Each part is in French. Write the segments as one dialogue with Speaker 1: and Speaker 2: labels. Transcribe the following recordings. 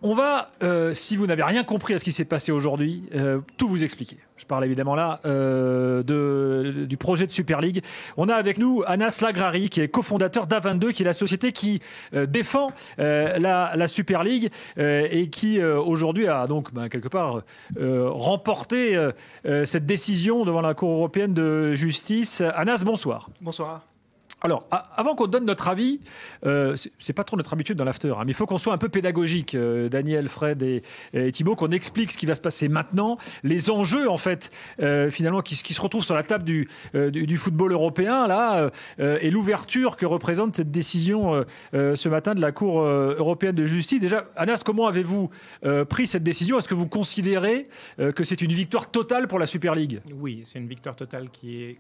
Speaker 1: on va, si vous n'avez rien compris à ce qui s'est passé aujourd'hui, tout vous expliquer. Je parle évidemment là du projet de Super League. On a avec nous Anas Lagrari, qui est cofondateur d'A22, qui est la société qui défend la Super League et qui aujourd'hui a donc quelque part remporté cette décision devant la Cour européenne de justice. Anas, bonsoir.
Speaker 2: Bonsoir.
Speaker 1: Alors, avant qu'on donne notre avis, c'est pas trop notre habitude dans l'after, hein, mais il faut qu'on soit un peu pédagogique, Daniel, Fred et Thibaut, qu'on explique ce qui va se passer maintenant, les enjeux en fait, finalement, qui se retrouvent sur la table du football européen, là, et l'ouverture que représente cette décision ce matin de la Cour européenne de justice. Déjà, Anas, comment avez-vous pris cette décision? Est-ce que vous considérez que c'est une victoire totale pour la Super League?
Speaker 2: Oui, c'est une victoire totale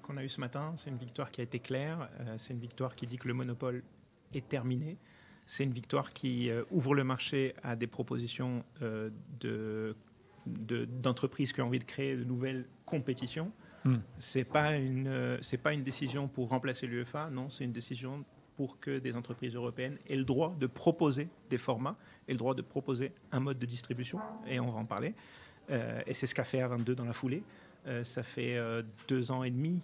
Speaker 2: qu'on a eue ce matin. C'est une victoire qui a été claire. C'est une victoire qui dit que le monopole est terminé. C'est une victoire qui ouvre le marché à des propositions d'entreprises qui ont envie de créer de nouvelles compétitions. C'est pas une décision pour remplacer l'UEFA, non, c'est une décision pour que des entreprises européennes aient le droit de proposer des formats et le droit de proposer un mode de distribution, et on va en parler. Et c'est ce qu'a fait A22 dans la foulée. Ça fait 2 ans et demi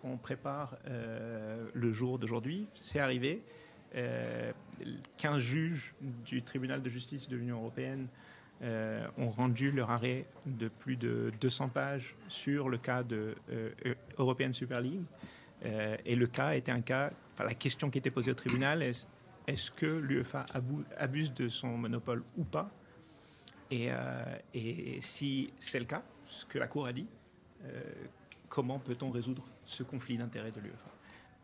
Speaker 2: qu'on prépare le jour d'aujourd'hui. C'est arrivé. 15 juges du tribunal de justice de l'Union européenne ont rendu leur arrêt de plus de 200 pages sur le cas de European Super League. Et le cas était la question qui était posée au tribunal, est-ce que l'UEFA abuse de son monopole ou pas? Et si c'est le cas, ce que la Cour a dit, comment peut-on résoudre ce conflit d'intérêts de l'UEFA?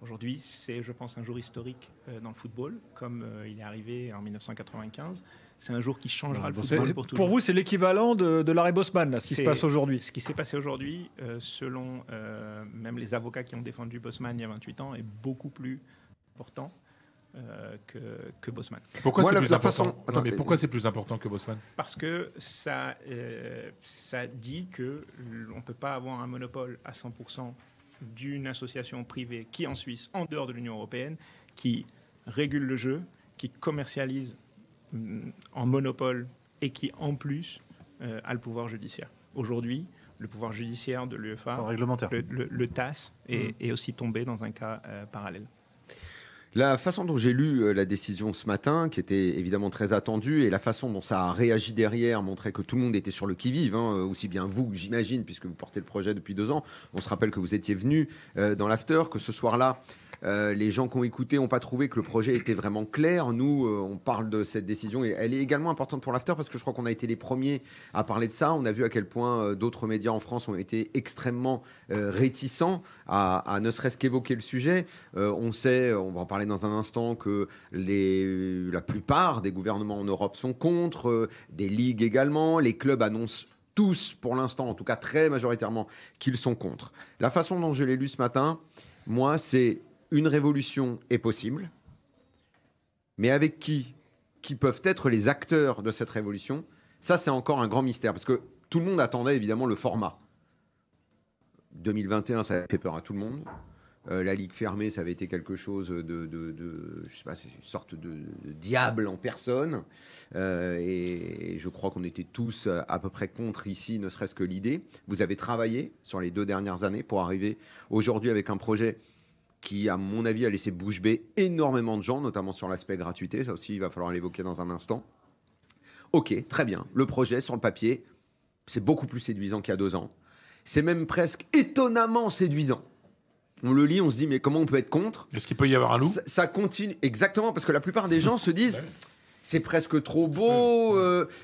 Speaker 2: Aujourd'hui, c'est, je pense, un jour historique dans le football, comme il est arrivé en 1995. C'est un jour qui changera le football pour tout le monde.
Speaker 1: Pour vous, c'est l'équivalent de l'arrêt Bosman, là, ce qui se passe aujourd'hui.
Speaker 2: Ce qui s'est passé aujourd'hui, selon même les avocats qui ont défendu Bosman il y a 28 ans, est beaucoup plus important que Bosman.
Speaker 3: Pourquoi c'est plus important? Attends, mais pourquoi c'est plus important que Bosman?
Speaker 2: Parce que ça dit que on ne peut pas avoir un monopole à 100% d'une association privée qui, en Suisse, en dehors de l'Union européenne, qui régule le jeu, qui commercialise en monopole et qui, en plus, a le pouvoir judiciaire. Aujourd'hui, le pouvoir judiciaire de l'UEFA, le TAS, est aussi tombé dans un cas parallèle.
Speaker 4: La façon dont j'ai lu la décision ce matin, qui était évidemment très attendue, et la façon dont ça a réagi derrière montrait que tout le monde était sur le qui-vive, hein, aussi bien vous, j'imagine, puisque vous portez le projet depuis 2 ans. On se rappelle que vous étiez venu dans l'after, que ce soir-là, les gens qui ont écouté n'ont pas trouvé que le projet était vraiment clair. Nous, on parle de cette décision et elle est également importante pour l'after parce que je crois qu'on a été les premiers à parler de ça. On a vu à quel point d'autres médias en France ont été extrêmement réticents à ne serait-ce qu'évoquer le sujet. On sait, on va en parler dans un instant, que la plupart des gouvernements en Europe sont contre, des ligues également. Les clubs annoncent tous, pour l'instant, en tout cas très majoritairement, qu'ils sont contre. La façon dont je l'ai lu ce matin, moi, c'est une révolution est possible, mais avec qui peuvent être les acteurs de cette révolution? Ça, c'est encore un grand mystère, parce que tout le monde attendait évidemment le format. 2021, ça avait fait peur à tout le monde. La Ligue fermée, ça avait été quelque chose je sais pas, c'est une sorte de diable en personne. Et je crois qu'on était tous à peu près contre ici, ne serait-ce que l'idée. Vous avez travaillé sur les 2 dernières années pour arriver aujourd'hui avec un projet qui, à mon avis, a laissé bouche bée énormément de gens, notamment sur l'aspect gratuité. Ça aussi, il va falloir l'évoquer dans un instant. Ok, très bien. Le projet, sur le papier, c'est beaucoup plus séduisant qu'il y a 2 ans. C'est même presque étonnamment séduisant. On le lit, on se dit, mais comment on peut être contre?
Speaker 3: Est-ce qu'il peut y avoir un loup?
Speaker 4: Ça continue, exactement, parce que la plupart des gens se disent... C'est presque trop beau.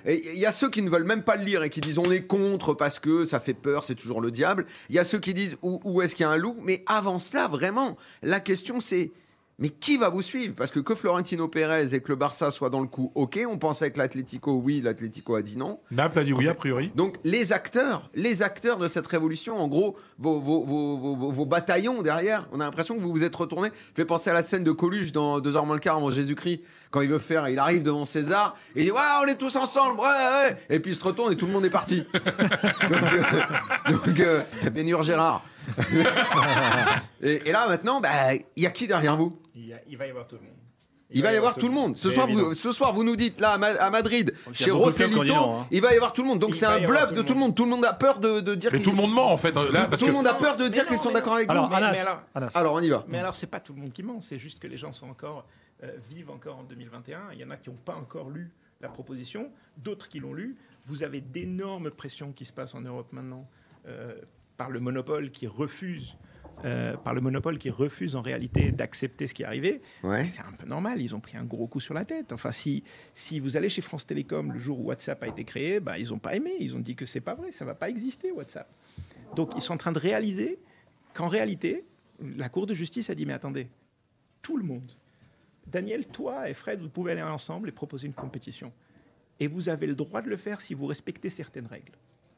Speaker 4: Il y a ceux qui ne veulent même pas le lire et qui disent on est contre parce que ça fait peur, c'est toujours le diable. Il y a ceux qui disent où est-ce qu'il y a un loup. Mais avant cela, vraiment, la question c'est mais qui va vous suivre? Parce que Florentino Pérez et que le Barça soient dans le coup, ok. On pensait que l'Atlético, oui, l'Atlético a dit non.
Speaker 3: Naples a dit oui, a priori.
Speaker 4: Donc les acteurs de cette révolution, en gros, vos bataillons derrière, on a l'impression que vous vous êtes retournés. Fait penser à la scène de Coluche dans 2 heures moins le quart avant Jésus-Christ, quand il arrive devant César, et il dit ouais, on est tous ensemble, ouais. Et puis il se retourne et tout le monde est parti. donc Bénur Gérard. et là maintenant, il y a qui derrière vous?
Speaker 2: Il va y avoir tout le monde.
Speaker 4: Il va y avoir tout le monde. Ce soir, vous nous dites, là, à Madrid, chez Rossellito, il va y avoir tout le monde. Donc c'est un bluff de tout le monde. Tout le monde a peur de dire...
Speaker 3: Mais tout le monde ment, en fait. Là,
Speaker 4: tout le monde a peur de dire qu'ils sont d'accord avec nous. Alors, on y va.
Speaker 2: Mais alors, c'est pas tout le monde qui ment. C'est juste que les gens sont vivent encore en 2021. Il y en a qui n'ont pas encore lu la proposition, d'autres qui l'ont lu. Vous avez d'énormes pressions qui se passent en Europe maintenant par le monopole qui refuse en réalité d'accepter ce qui est arrivé.
Speaker 4: Ouais.
Speaker 2: C'est un peu normal, ils ont pris un gros coup sur la tête. Enfin, si vous allez chez France Télécom le jour où WhatsApp a été créé, ils n'ont pas aimé, ils ont dit que c'est pas vrai, ça ne va pas exister WhatsApp. Donc ils sont en train de réaliser qu'en réalité, la Cour de justice a dit mais attendez, tout le monde, Daniel, toi et Fred, vous pouvez aller ensemble et proposer une compétition. Et vous avez le droit de le faire si vous respectez certaines règles.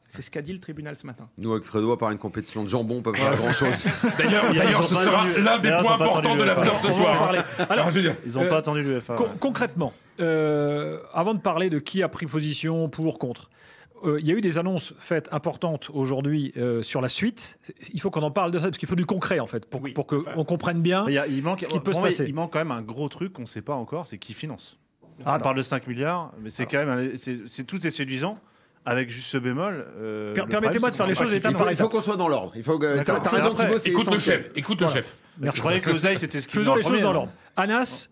Speaker 2: C'est ce qu'a dit le tribunal ce matin.
Speaker 4: Nous, avec Fredo, à part une compétition de jambon, on peut pas faire grand-chose.
Speaker 3: D'ailleurs, ce sera l'un des points importants de l'after ce soir.
Speaker 1: Alors,
Speaker 5: ils n'ont pas attendu l'UEFA.
Speaker 1: Concrètement, avant de parler de qui a pris position pour, contre, il y a eu des annonces faites importantes aujourd'hui sur la suite. Il faut qu'on en parle de ça, parce qu'il faut du concret, en fait, pour qu'on comprenne bien ce qui peut se passer.
Speaker 5: Il manque quand même un gros truc qu'on ne sait pas encore, c'est qui finance. On parle de 5 milliards, mais c'est quand même... tout est séduisant. Avec juste ce bémol.
Speaker 1: Permettez-moi de faire les choses étape par étape.
Speaker 4: Il faut qu'on soit dans l'ordre. T'as raison, Thibaut.
Speaker 3: Écoute le chef.
Speaker 5: Je croyais que l'oseille, c'était ce qui...
Speaker 1: Faisons les choses dans l'ordre. Anas,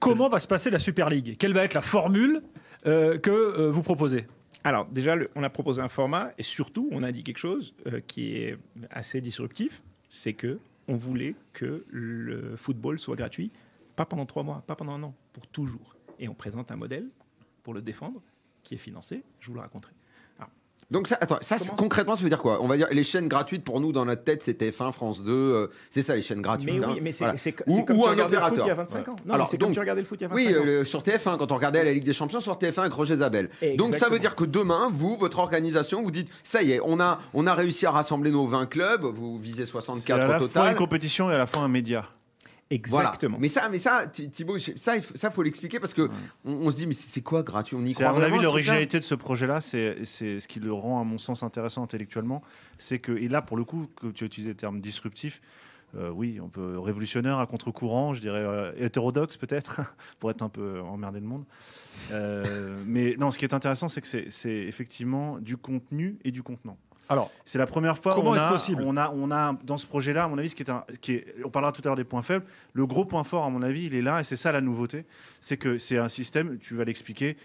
Speaker 1: comment va se passer la Super League? Quelle va être la formule que vous proposez?
Speaker 2: Alors, déjà, on a proposé un format et surtout, on a dit quelque chose qui est assez disruptif. C'est qu'on voulait que le football soit gratuit, pas pendant 3 mois, pas pendant 1 an, pour toujours. Et on présente un modèle pour le défendre qui est financé. Je vous le raconterai.
Speaker 4: Donc concrètement, ça veut dire quoi? On va dire les chaînes gratuites pour nous dans notre tête, c'était TF1, France 2, c'est ça les chaînes gratuites.
Speaker 2: Mais oui, mais c'est
Speaker 4: ou
Speaker 2: comme
Speaker 4: un opérateur.
Speaker 2: Il y a 25 ans. Non, alors, c'est comme tu regardais le foot il y a 25 ans.
Speaker 4: Oui, sur TF1 quand on regardait la Ligue des Champions sur TF1 avec Roger Zabel. Donc ça veut dire que demain, votre organisation, vous dites ça y est, on a réussi à rassembler nos 20 clubs, vous visez 64 au total.
Speaker 5: C'est à la fois une compétition et à la fois un média.
Speaker 2: Exactement.
Speaker 4: Voilà. Mais ça, Thibaut, ça faut l'expliquer parce que on se dit mais c'est quoi gratuit? On y croit
Speaker 5: à mon
Speaker 4: vraiment?
Speaker 5: avis, l'originalité de ce projet-là, c'est ce qui le rend à mon sens intéressant intellectuellement, c'est que et là pour le coup, que tu as utilisé le terme disruptif, oui, on peut révolutionnaire à contre-courant, je dirais hétérodoxe peut-être pour être un peu emmerder le monde. Mais non, ce qui est intéressant, c'est que c'est effectivement du contenu et du contenant.
Speaker 1: Alors,
Speaker 5: c'est la première fois
Speaker 1: comment est-ce possible?
Speaker 5: On a dans ce projet-là, à mon avis, on parlera tout à l'heure des points faibles. Le gros point fort, à mon avis, il est là, et c'est ça la nouveauté. C'est que c'est un système, tu vas l'expliquer,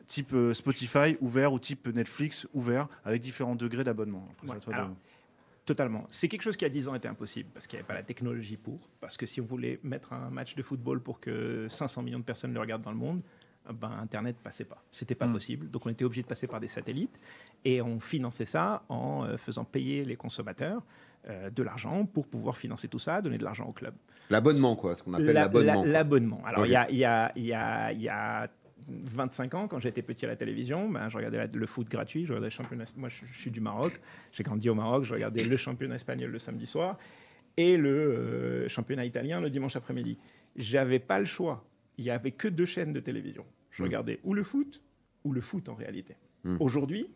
Speaker 5: type Spotify ouvert ou type Netflix ouvert, avec différents degrés d'abonnement.
Speaker 2: Totalement. C'est quelque chose qui, à 10 ans, était impossible, parce qu'il n'y avait pas la technologie pour. Parce que si on voulait mettre un match de football pour que 500 millions de personnes le regardent dans le monde, Internet passait pas. C'était pas possible. Donc on était obligé de passer par des satellites et on finançait ça en faisant payer les consommateurs de l'argent pour pouvoir financer tout ça, donner de l'argent au club.
Speaker 4: L'abonnement, quoi, ce qu'on appelle l'abonnement.
Speaker 2: L'abonnement. Alors il y a 25 ans, quand j'étais petit à la télévision, je regardais le foot gratuit. Je regardais le championnat. Moi, je suis du Maroc. J'ai grandi au Maroc. Je regardais le championnat espagnol le samedi soir et le championnat italien le dimanche après-midi. J'avais pas le choix. Il n'y avait que 2 chaînes de télévision. Je regardais ou le foot en réalité. Aujourd'hui,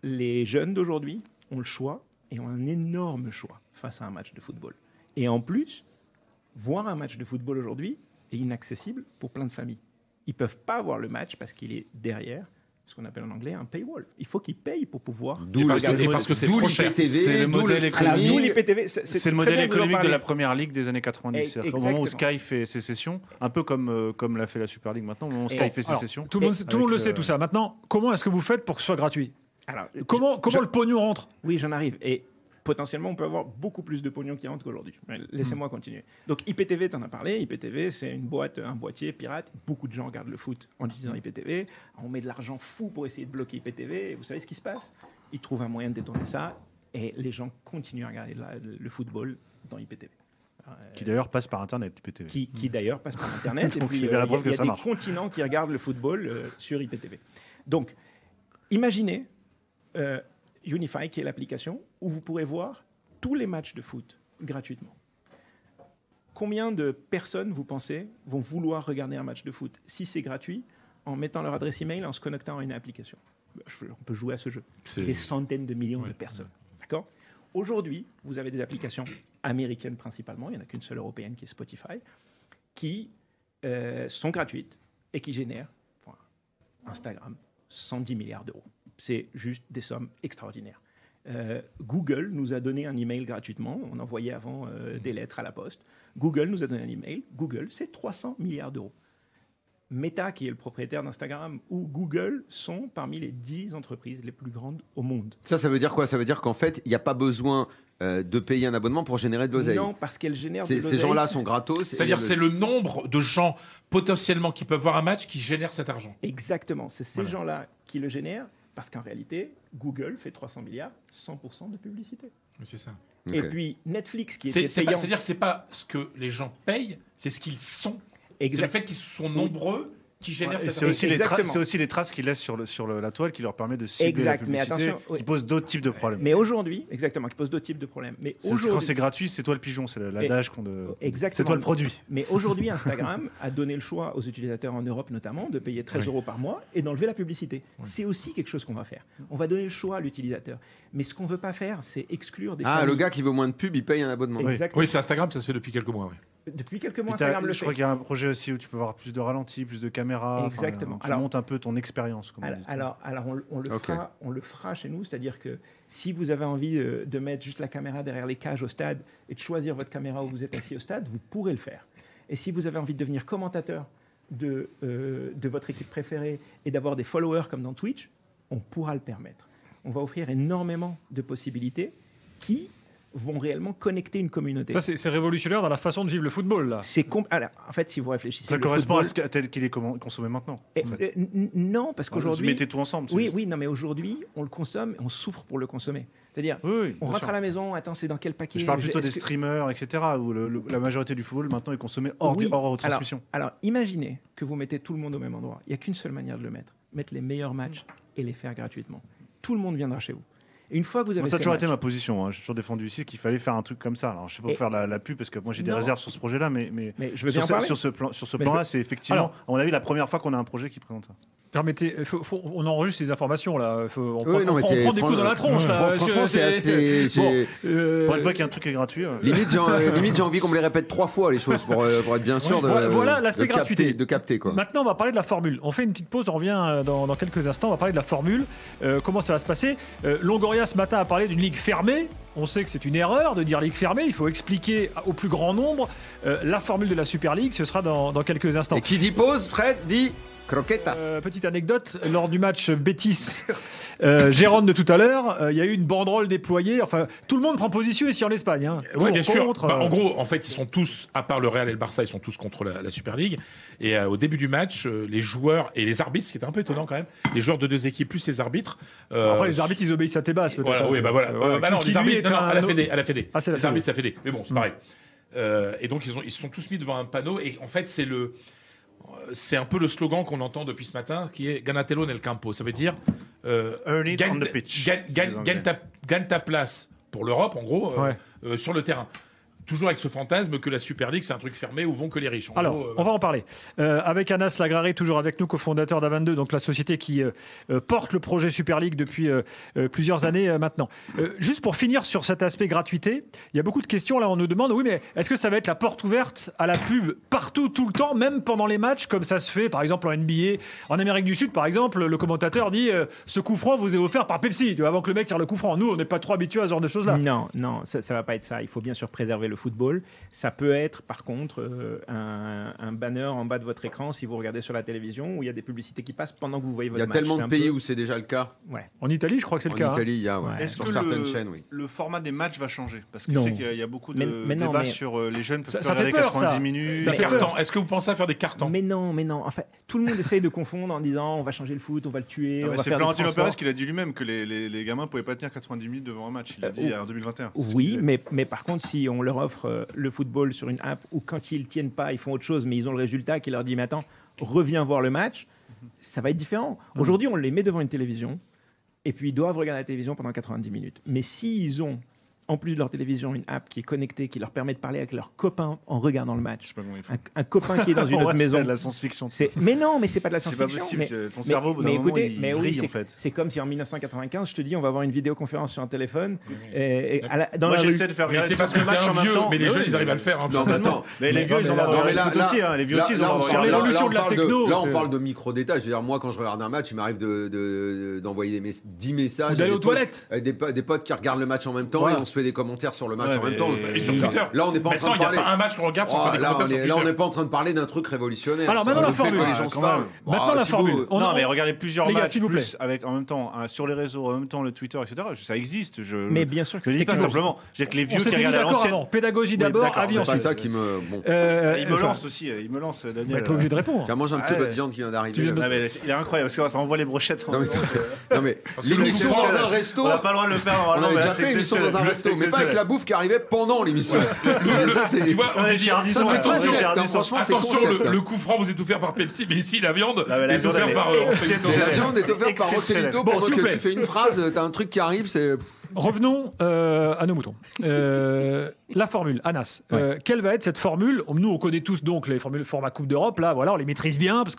Speaker 2: les jeunes d'aujourd'hui ont le choix et ont un énorme choix face à un match de football. Et en plus, voir un match de football aujourd'hui est inaccessible pour plein de familles. Ils ne peuvent pas voir le match parce qu'il est derrière ce qu'on appelle en anglais un paywall. Il faut qu'ils payent pour pouvoir
Speaker 3: regarder. Parce que c'est trop cher.
Speaker 5: C'est le modèle économique.
Speaker 2: C'est
Speaker 5: le modèle économique de la première ligue des années 90. Au moment où Sky fait ses sessions, un peu comme l'a fait la Super League maintenant, au moment où Sky fait ses sessions.
Speaker 1: Tout le monde le sait tout ça. Maintenant, comment est-ce que vous faites pour que ce soit gratuit? Comment le pognon rentre?
Speaker 2: Oui, j'en arrive. Et potentiellement, on peut avoir beaucoup plus de pognon qui rentre qu'aujourd'hui. Laissez-moi continuer. Donc, IPTV, tu en as parlé. IPTV, c'est un boîtier pirate. Beaucoup de gens regardent le foot en utilisant IPTV. On met de l'argent fou pour essayer de bloquer IPTV. Et vous savez ce qui se passe? Ils trouvent un moyen de détourner ça. Et les gens continuent à regarder le football dans IPTV.
Speaker 5: Qui d'ailleurs passe par Internet, IPTV.
Speaker 2: Qui d'ailleurs passe par Internet. Et puis, il y a des continents qui regardent le football sur IPTV. Donc, imaginez... Unify, qui est l'application, où vous pourrez voir tous les matchs de foot gratuitement. Combien de personnes, vous pensez, vont vouloir regarder un match de foot, si c'est gratuit, en mettant leur adresse email, en se connectant à une application? On peut jouer à ce jeu. Des centaines de millions de personnes. D'accord ? Aujourd'hui, vous avez des applications américaines principalement, il n'y en a qu'une seule européenne qui est Spotify, qui sont gratuites et qui génèrent, Instagram, 110 milliards d'euros. C'est juste des sommes extraordinaires. Google nous a donné un email gratuitement. On envoyait avant des lettres à la poste. Google nous a donné un email. Google, c'est 300 milliards d'euros. Meta, qui est le propriétaire d'Instagram, ou Google sont parmi les 10 entreprises les plus grandes au monde.
Speaker 4: Ça veut dire quoi? Ça veut dire qu'en fait, il n'y a pas besoin de payer un abonnement pour générer de l'oseille.
Speaker 2: Non, parce qu'elles génèrent de l'oseille.
Speaker 4: Ces gens-là sont gratos.
Speaker 3: C'est-à-dire c'est le nombre de gens potentiellement qui peuvent voir un match qui génère cet argent.
Speaker 2: Exactement, c'est ces gens-là qui le génèrent, parce qu'en réalité, Google fait 300 milliards, 100% de publicité.
Speaker 3: C'est ça.
Speaker 4: Ok.
Speaker 2: Et puis Netflix, qui était
Speaker 3: C'est-à-dire
Speaker 2: payant...
Speaker 3: que c'est pas ce que les gens payent, c'est ce qu'ils sont. C'est le fait qu'ils sont nombreux qui génère cette
Speaker 5: C'est aussi,
Speaker 2: Exactement.
Speaker 5: aussi les traces qu'ils laissent sur la toile qui leur permet de cibler la publicité,
Speaker 2: mais attention, oui.
Speaker 5: qui posent d'autres types de problèmes.
Speaker 2: Mais aujourd'hui, exactement, qui pose d'autres types de problèmes. Mais aujourd'hui,
Speaker 5: Quand c'est gratuit, c'est toi le pigeon, c'est l'adage qu'on
Speaker 2: exactement.
Speaker 5: c'est toi le produit.
Speaker 2: Mais aujourd'hui, Instagram a donné le choix aux utilisateurs en Europe notamment de payer 13 euros par mois et d'enlever la publicité. C'est aussi quelque chose qu'on va faire. On va donner le choix à l'utilisateur. Mais ce qu'on ne veut pas faire, c'est exclure des familles.
Speaker 4: Le gars qui veut moins de pub, il paye un abonnement.
Speaker 2: Exactement.
Speaker 3: Oui, c'est Instagram, ça se fait depuis quelques mois. Oui.
Speaker 2: Depuis quelques mois,
Speaker 5: Puis
Speaker 2: Instagram le
Speaker 5: je
Speaker 2: fait.
Speaker 5: crois qu'il y a un projet aussi où tu peux avoir plus de ralentis, plus de caméras.
Speaker 2: Exactement.
Speaker 5: Tu montes un peu ton expérience.
Speaker 2: Alors on le fera chez nous, c'est-à-dire que si vous avez envie de mettre juste la caméra derrière les cages au stade et de choisir votre caméra où vous êtes assis au stade, vous pourrez le faire. Et si vous avez envie de devenir commentateur de votre équipe préférée et d'avoir des followers comme dans Twitch, on pourra le permettre. On va offrir énormément de possibilités qui vont réellement connecter une communauté.
Speaker 1: Ça, c'est révolutionnaire dans la façon de vivre le football, là.
Speaker 2: Alors, en fait, si vous réfléchissez...
Speaker 5: Ça correspond à tel qu'il est consommé maintenant.
Speaker 2: Non, parce qu'aujourd'hui...
Speaker 5: Vous mettez tout ensemble.
Speaker 2: Oui, non, mais aujourd'hui, on le consomme et on souffre pour le consommer. C'est-à-dire, on rentre à la maison, attends, c'est dans quel paquet?
Speaker 5: Je parle plutôt des streamers, etc., où la majorité du football maintenant est consommé hors retransmission.
Speaker 2: Alors, imaginez que vous mettez tout le monde au même endroit. Il n'y a qu'une seule manière de le mettre. Mettre les meilleurs matchs et les faire gratuitement. Tout le monde viendra chez vous. Et une fois que vous avez
Speaker 5: ça a toujours été ma position. J'ai toujours défendu ici qu'il fallait faire un truc comme ça. Alors, je ne sais pas pour faire la pub parce que moi j'ai des réserves sur ce projet-là, mais
Speaker 2: je veux bien parler.
Speaker 5: sur ce plan-là, c'est effectivement, à mon avis, la première fois qu'on a un projet qui présente ça.
Speaker 1: Permettez, on enregistre ces informations là. On prend des coups dans la tronche.
Speaker 4: Franchement, c'est assez.
Speaker 5: Pour une fois qu'il y a un truc qui est gratuit.
Speaker 4: Limite, j'ai envie qu'on me les répète 3 fois les choses pour être bien sûr
Speaker 1: voilà l'aspect gratuité.
Speaker 4: De capter quoi.
Speaker 1: Maintenant, on va parler de la formule. On fait une petite pause, on revient dans quelques instants. On va parler de la formule. Comment ça va se passer? Longoria ce matin a parlé d'une ligue fermée. On sait que c'est une erreur de dire ligue fermée. Il faut expliquer au plus grand nombre la formule de la Super League. Ce sera dans quelques instants.
Speaker 4: Et qui dit pause, Fred dit croquetas.
Speaker 1: Petite anecdote, lors du match Betis Gérone de tout à l'heure, il y a eu une banderole déployée. Enfin, tout le monde prend position ici en Espagne.
Speaker 3: Oui, bien sûr. En gros, en fait, ils sont tous, à part le Real et le Barça, ils sont tous contre la Super League. Et au début du match, les joueurs et les arbitres, ce qui était un peu étonnant quand même, les joueurs de deux équipes plus les arbitres.
Speaker 1: Après, les arbitres, ils obéissent à tes bases, peut-être.
Speaker 3: Voilà, non, les arbitres, à la Fédé.
Speaker 1: Ah, c'est la
Speaker 3: les arbitres, c'est la Fédé. Mais bon, c'est pareil. Et donc, ils se sont tous mis devant un panneau. Et en fait, c'est un peu le slogan qu'on entend depuis ce matin, qui est Ganatelo nel campo. Ça veut dire gagne ta place pour l'Europe, en gros, sur le terrain. Toujours avec ce fantasme que la Super League, c'est un truc fermé où vont que les riches.
Speaker 1: On va en parler. Avec Anas Lagrari, toujours avec nous, cofondateur d'A22, donc la société qui porte le projet Super League depuis plusieurs années maintenant. Juste pour finir sur cet aspect gratuité, il y a beaucoup de questions. Là, on nous demande, oui, mais est-ce que ça va être la porte ouverte à la pub partout, tout le temps, même pendant les matchs, comme ça se fait, par exemple, en NBA, en Amérique du Sud, par exemple, le commentateur dit ce coup franc vous est offert par Pepsi, tu vois, avant que le mec tire le coup franc. Nous, on n'est pas trop habitués à ce genre de choses-là.
Speaker 2: Non, ça ne va pas être ça. Il faut bien sûr préserver le football. Ça peut être par contre un banner en bas de votre écran si vous regardez sur la télévision où il y a des publicités qui passent pendant que vous voyez votre match.
Speaker 4: Il y a tellement de pays où c'est déjà le cas.
Speaker 2: Ouais.
Speaker 1: En Italie, je crois que c'est le cas.
Speaker 4: En Italie, il y a
Speaker 5: Est-ce
Speaker 4: sur certaines chaînes, oui.
Speaker 5: Le format des matchs va changer? Parce que je sais qu'il y a beaucoup de débats sur les jeunes peuvent
Speaker 1: ça fait
Speaker 5: regarder
Speaker 1: peur,
Speaker 5: 90 minutes.
Speaker 3: Est-ce que vous pensez à faire des cartons?
Speaker 2: Mais non. En fait, tout le monde essaye de confondre en disant on va changer le foot, on va le tuer.
Speaker 5: C'est Florentino Pérez qui l'a dit lui-même que les gamins ne pouvaient pas tenir 90 minutes devant un match. Il l'a dit en 2021.
Speaker 2: Oui, mais par contre, si on leur offre le football sur une app où quand ils ne tiennent pas, ils font autre chose, mais ils ont le résultat qui leur dit mais attends, reviens voir le match, ça va être différent. Aujourd'hui, on les met devant une télévision et puis ils doivent regarder la télévision pendant 90 minutes. Mais s'ils ont en plus de leur télévision, une app qui est connectée, qui leur permet de parler avec leurs copains en regardant le match.
Speaker 5: Je sais pas comment ils font.
Speaker 2: Un copain qui est dans une autre
Speaker 5: Ouais,
Speaker 2: maison.
Speaker 5: c'est de la science-fiction.
Speaker 2: Mais non, mais c'est pas de la
Speaker 5: C'est pas
Speaker 2: science-fiction.
Speaker 5: possible.
Speaker 2: mais-
Speaker 5: Ton cerveau, au bout d'un
Speaker 2: mais
Speaker 5: moment,
Speaker 2: écoutez,
Speaker 5: il
Speaker 2: mais oui,
Speaker 5: vrille, en fait.
Speaker 2: c'est comme si en 1995, je te dis, on va avoir une vidéoconférence sur un téléphone. Dans
Speaker 5: Moi,
Speaker 2: la rue.
Speaker 5: j'essaie de faire
Speaker 3: Mais
Speaker 5: regarder
Speaker 3: c'est parce
Speaker 5: tout
Speaker 3: que
Speaker 5: le
Speaker 3: t'es
Speaker 5: match en
Speaker 3: un
Speaker 5: même
Speaker 3: vieux,
Speaker 5: temps.
Speaker 3: mais les jeunes, ils arrivent à le faire. Hein,
Speaker 4: Non,
Speaker 3: totalement.
Speaker 5: Mais les vieux, ils ont
Speaker 2: mais
Speaker 5: avoir
Speaker 2: là-
Speaker 5: le foot aussi. Hein. Les vieux aussi, ils ont avoir
Speaker 1: Sur
Speaker 4: là,
Speaker 1: l'évolution
Speaker 4: on
Speaker 1: de la
Speaker 4: parle
Speaker 1: techno,
Speaker 4: Là, on
Speaker 1: c'est-
Speaker 4: parle de micro-détails. Je veux dire, moi, quand je regarde un match, il m'arrive d'envoyer 10 messages.
Speaker 1: Ou d'aller
Speaker 4: à
Speaker 1: aux
Speaker 4: des potes-
Speaker 1: toilettes.
Speaker 4: à des potes qui regardent le match en même temps
Speaker 1: Voilà.
Speaker 4: et on se fait des commentaires sur le match
Speaker 5: Ouais,
Speaker 4: en même
Speaker 5: mais-
Speaker 4: temps.
Speaker 3: Et sur Twitter.
Speaker 4: Là, on n'est pas en train
Speaker 3: Maintenant,
Speaker 4: de
Speaker 3: il n'y a
Speaker 4: parler.
Speaker 3: pas un match qu'on regarde sans
Speaker 4: Oh,
Speaker 3: faire des
Speaker 4: là,
Speaker 3: commentaires sur
Speaker 4: on
Speaker 3: Twitter.
Speaker 4: n'est pas en train de parler d'un truc révolutionnaire.
Speaker 1: Alors,
Speaker 4: Ça,
Speaker 1: maintenant,
Speaker 4: le
Speaker 1: la
Speaker 4: fait que
Speaker 1: formule.
Speaker 4: les gens se
Speaker 5: Quand
Speaker 4: parlent.
Speaker 5: même.
Speaker 1: Maintenant, la
Speaker 4: Thibaut,
Speaker 1: formule. On
Speaker 5: Non,
Speaker 1: en-
Speaker 5: mais regarder plusieurs
Speaker 1: Les gars,
Speaker 5: matchs
Speaker 1: s'il vous plaît.
Speaker 5: plus avec en même temps sur les réseaux, en même temps le Twitter, etc. Ça existe.
Speaker 2: Mais bien sûr que
Speaker 5: je le dis pas
Speaker 2: techniquement-
Speaker 5: simplement. J'ai que les
Speaker 1: On
Speaker 5: vieux qui
Speaker 1: s'était mis
Speaker 5: regardent à
Speaker 1: d'accord
Speaker 5: l'ancienne.
Speaker 1: avant. Pédagogie
Speaker 5: Oui,
Speaker 1: d'abord,
Speaker 5: d'accord,
Speaker 1: avis
Speaker 5: c'est
Speaker 4: C'est pas
Speaker 1: ensuite.
Speaker 4: ça qui me. Bon.
Speaker 5: Il me lance aussi. Il me lance, Daniel.
Speaker 1: T'es obligé de répondre.
Speaker 4: Tiens, mange un petit
Speaker 5: Ah,
Speaker 4: peu de
Speaker 5: ouais.
Speaker 4: viande qui vient d'arriver.
Speaker 1: Tu viens de-
Speaker 5: Non, mais il est incroyable parce que ça envoie les brochettes.
Speaker 4: Non, mais non, mais
Speaker 3: Parce que
Speaker 4: l'émission
Speaker 3: le
Speaker 4: dans
Speaker 3: coup
Speaker 4: un resto.
Speaker 5: On n'a pas le droit de le faire
Speaker 4: On
Speaker 5: normalement.
Speaker 4: avait
Speaker 5: mais là,
Speaker 4: déjà
Speaker 5: c'est
Speaker 4: fait une émission dans un
Speaker 5: exceptionnel.
Speaker 4: resto, mais pas avec
Speaker 5: Exceptionnel.
Speaker 4: la bouffe qui arrivait pendant l'émission. Ça, c'est.
Speaker 3: Tu vois, on
Speaker 5: Ouais,
Speaker 3: dit
Speaker 5: Richard Disson,
Speaker 4: Ça, c'est
Speaker 5: attention,
Speaker 4: concept,
Speaker 5: Richard
Speaker 4: hein,
Speaker 5: Disson.
Speaker 4: franchement, c'est
Speaker 3: attention,
Speaker 4: concept.
Speaker 3: le coup franc vous est offert par Pepsi, mais ici la viande
Speaker 5: Ah, mais la
Speaker 3: est
Speaker 5: viande,
Speaker 3: offerte
Speaker 5: elle
Speaker 3: par
Speaker 5: est
Speaker 3: Rossellito.
Speaker 4: C'est la
Speaker 5: exceptionnelle.
Speaker 4: viande est offerte par
Speaker 5: Exceptionnel.
Speaker 4: Rossellito
Speaker 1: Bon,
Speaker 4: pendant
Speaker 1: s'il vous
Speaker 4: que
Speaker 1: plaît.
Speaker 4: tu fais une phrase, t'as un truc qui arrive, c'est.
Speaker 1: Revenons à nos moutons. La formule, Anas. Quelle va être cette formule? Nous, on connaît tous donc les formules format Coupe d'Europe. Là, voilà, on les maîtrise bien parce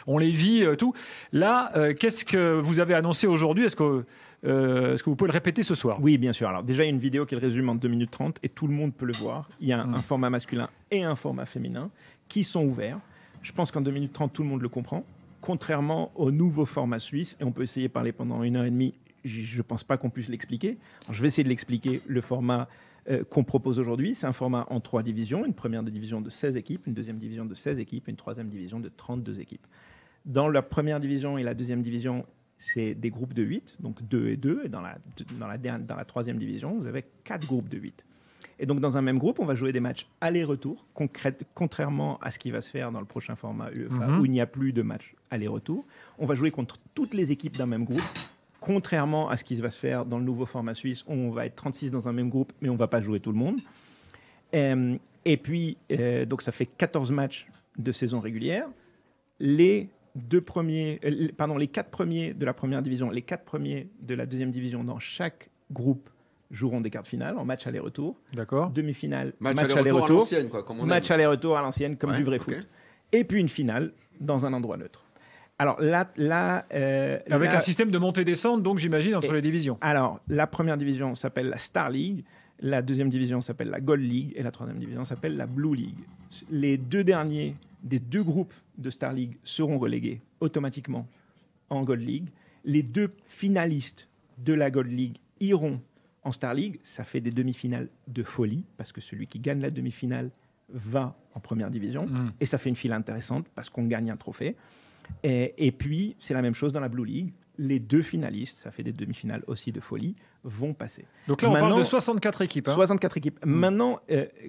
Speaker 1: on les vit, tout. Là, qu'est-ce que vous avez annoncé aujourd'hui? Est-ce que vous pouvez le répéter ce soir?
Speaker 2: Oui, bien sûr. Alors déjà, il y a une vidéo qui le résume en 2 minutes 30 et tout le monde peut le voir. Il y a un format masculin et un format féminin qui sont ouverts. Je pense qu'en 2 minutes 30, tout le monde le comprend. Contrairement au nouveau format suisse, et on peut essayer de parler pendant 1h30, je ne pense pas qu'on puisse l'expliquer. Alors, je vais essayer de l'expliquer. Le format qu'on propose aujourd'hui, c'est un format en 3 divisions. Une première division de 16 équipes, une deuxième division de 16 équipes et une troisième division de 32 équipes. Dans la première division et la deuxième division, c'est des groupes de 8, donc 2 et 2. Et dans la troisième division, vous avez 4 groupes de 8. Et donc, dans un même groupe, on va jouer des matchs aller-retour, contrairement à ce qui va se faire dans le prochain format UEFA, où il n'y a plus de matchs aller-retour. On va jouer contre toutes les équipes d'un même groupe, contrairement à ce qui va se faire dans le nouveau format suisse, où on va être 36 dans un même groupe, mais on ne va pas jouer tout le monde. Et puis, donc ça fait 14 matchs de saison régulière. Les 4 premiers de la première division, les 4 premiers de la deuxième division dans chaque groupe joueront des quarts de finale en match aller-retour.
Speaker 1: D'accord.
Speaker 2: Demi-finale,
Speaker 4: Match
Speaker 2: match
Speaker 4: aller-retour à
Speaker 2: aller-retour.
Speaker 4: l'ancienne, quoi, comme on
Speaker 2: Match
Speaker 4: aime.
Speaker 2: aller-retour à l'ancienne, comme
Speaker 4: Ouais,
Speaker 2: du vrai
Speaker 4: ok.
Speaker 2: foot. Et puis une finale dans un endroit neutre. Alors
Speaker 1: Avec un système de montée-descente, donc j'imagine, entre les divisions.
Speaker 2: Alors, la première division s'appelle la Star League, la deuxième division s'appelle la Gold League et la troisième division s'appelle la Blue League. Les 2 derniers des 2 groupes de Star League seront relégués automatiquement en Gold League. Les 2 finalistes de la Gold League iront en Star League. Ça fait des demi-finales de folie parce que celui qui gagne la demi-finale va en première division. Et ça fait une file intéressante parce qu'on gagne un trophée. Et puis, c'est la même chose dans la Blue League. Les 2 finalistes, ça fait des demi-finales aussi de folie, vont passer.
Speaker 1: Donc là, on parle
Speaker 2: Maintenant,
Speaker 1: de 64 équipes. Hein.
Speaker 2: 64 équipes. Maintenant,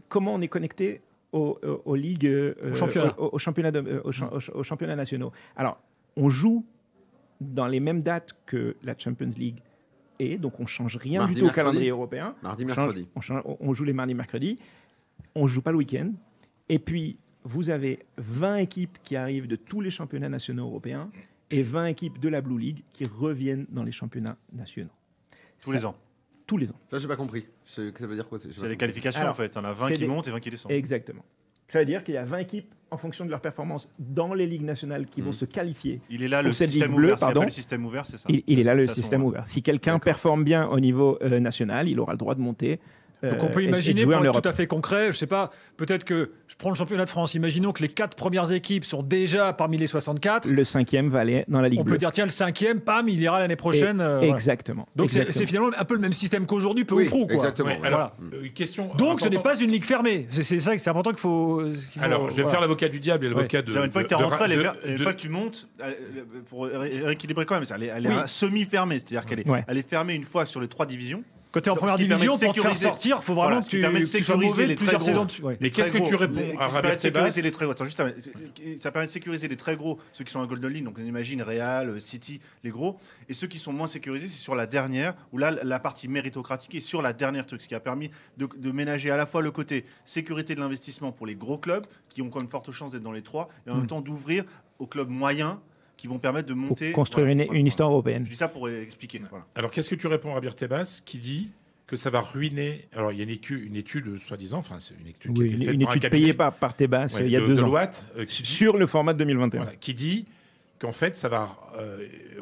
Speaker 2: comment on est connecté aux ligues,
Speaker 1: championnat.
Speaker 2: aux championnats nationaux? Alors, on joue dans les mêmes dates que la Champions League et donc on change rien
Speaker 4: Mardi,
Speaker 2: du tout au
Speaker 4: mercredi.
Speaker 2: calendrier européen.
Speaker 4: Mardi, mercredi.
Speaker 2: On joue les mardis, mercredis. On joue pas le week-end. Et puis, vous avez 20 équipes qui arrivent de tous les championnats nationaux européens et 20 équipes de la Blue League qui reviennent dans les championnats nationaux.
Speaker 5: Tous les ans.
Speaker 2: Tous les ans.
Speaker 4: Ça, j'ai pas compris. Ça veut dire quoi? J'ai pas
Speaker 5: C'est les
Speaker 4: compris.
Speaker 5: qualifications
Speaker 2: Alors,
Speaker 5: en fait. On a 20
Speaker 2: c'est
Speaker 5: qui
Speaker 2: des-
Speaker 5: montent et 20 qui descendent.
Speaker 2: Exactement. Ça veut dire qu'il y a 20 équipes en fonction de leur performance dans les ligues nationales qui vont se qualifier.
Speaker 5: Il est là
Speaker 2: Pour
Speaker 5: le
Speaker 2: cette
Speaker 5: système
Speaker 2: ligue bleue,
Speaker 5: ouvert. S'il n'y a
Speaker 2: pardon.
Speaker 5: pas le système ouvert, c'est ça.
Speaker 2: Il est là le
Speaker 5: C'est ça,
Speaker 2: système
Speaker 5: son-
Speaker 2: ouvert. Si quelqu'un performe bien au niveau national, il aura le droit de monter.
Speaker 1: Donc on peut
Speaker 2: et de
Speaker 1: imaginer,
Speaker 2: jouer
Speaker 1: pour
Speaker 2: en
Speaker 1: être
Speaker 2: Europe.
Speaker 1: tout à fait concret, je sais pas, peut-être que je prends le championnat de France, imaginons que les 4 premières équipes sont déjà parmi les 64.
Speaker 2: Le 5e va aller dans la Ligue
Speaker 1: On
Speaker 2: bleue.
Speaker 1: peut dire, tiens, le 5e, pam, il ira l'année prochaine. voilà.
Speaker 2: Exactement.
Speaker 1: Donc c'est
Speaker 2: Exactement.
Speaker 1: finalement un peu le même système qu'aujourd'hui, peu
Speaker 4: Oui,
Speaker 1: ou prou. Quoi.
Speaker 4: exactement.
Speaker 3: Ouais,
Speaker 4: Ouais,
Speaker 3: alors,
Speaker 1: Voilà.
Speaker 3: question.
Speaker 1: Donc ce n'est
Speaker 3: importante.
Speaker 1: pas une ligue fermée. C'est ça que c'est important qu'il faut.
Speaker 3: Alors, je vais faire l'avocat du diable et l'avocat de.
Speaker 5: Une fois que tu es
Speaker 3: de-
Speaker 5: rentré,
Speaker 3: de-
Speaker 5: une
Speaker 3: de-
Speaker 5: fois que tu montes, pour rééquilibrer quand même, elle est
Speaker 1: Oui.
Speaker 5: semi-fermée. C'est-à-dire qu'elle est,
Speaker 2: Ouais.
Speaker 5: elle est fermée une fois sur les 3 divisions.
Speaker 1: Quand tu es en
Speaker 5: Donc,
Speaker 1: première
Speaker 5: ce qui permet
Speaker 1: division,
Speaker 5: de
Speaker 1: pour te faire
Speaker 5: sécuriser-
Speaker 1: sortir, il faut vraiment
Speaker 5: Voilà,
Speaker 1: que
Speaker 5: ce qui
Speaker 1: tu
Speaker 5: permet de
Speaker 1: sois
Speaker 5: sécuriser
Speaker 1: mauvais
Speaker 5: les
Speaker 1: plusieurs
Speaker 5: très gros.
Speaker 1: saisons dessus. Ouais.
Speaker 3: Mais qu'est-ce que tu réponds à
Speaker 5: Ça permet
Speaker 3: Rabia
Speaker 5: de sécuriser
Speaker 3: Tebas
Speaker 5: les très gros. Attends, juste, ça permet de sécuriser les très gros, ceux qui sont à Golden League, donc on imagine Real, City, les gros, et ceux qui sont moins sécurisés, c'est sur la dernière, où là, la partie méritocratique est sur la dernière truc, ce qui a permis de ménager à la fois le côté sécurité de l'investissement pour les gros clubs, qui ont quand même forte chance d'être dans les 3, et en même temps d'ouvrir aux clubs moyens, qui vont permettre de
Speaker 2: Pour
Speaker 5: monter.
Speaker 2: construire
Speaker 5: Voilà,
Speaker 2: une histoire européenne.
Speaker 5: Je dis ça pour expliquer. Voilà.
Speaker 3: Alors, qu'est-ce que tu réponds à Rabia Tebas qui dit que ça va ruiner. Alors, il y a une étude, soi-disant, enfin, c'est une étude
Speaker 2: Oui,
Speaker 3: qui a été faite
Speaker 2: une
Speaker 3: par un
Speaker 2: étude
Speaker 3: cabinet,
Speaker 2: payée par Tebas il y a 2 ans.
Speaker 3: Deloitte, qui dit,
Speaker 2: Sur le format de 2021.
Speaker 3: voilà, qui dit qu'en fait, ça va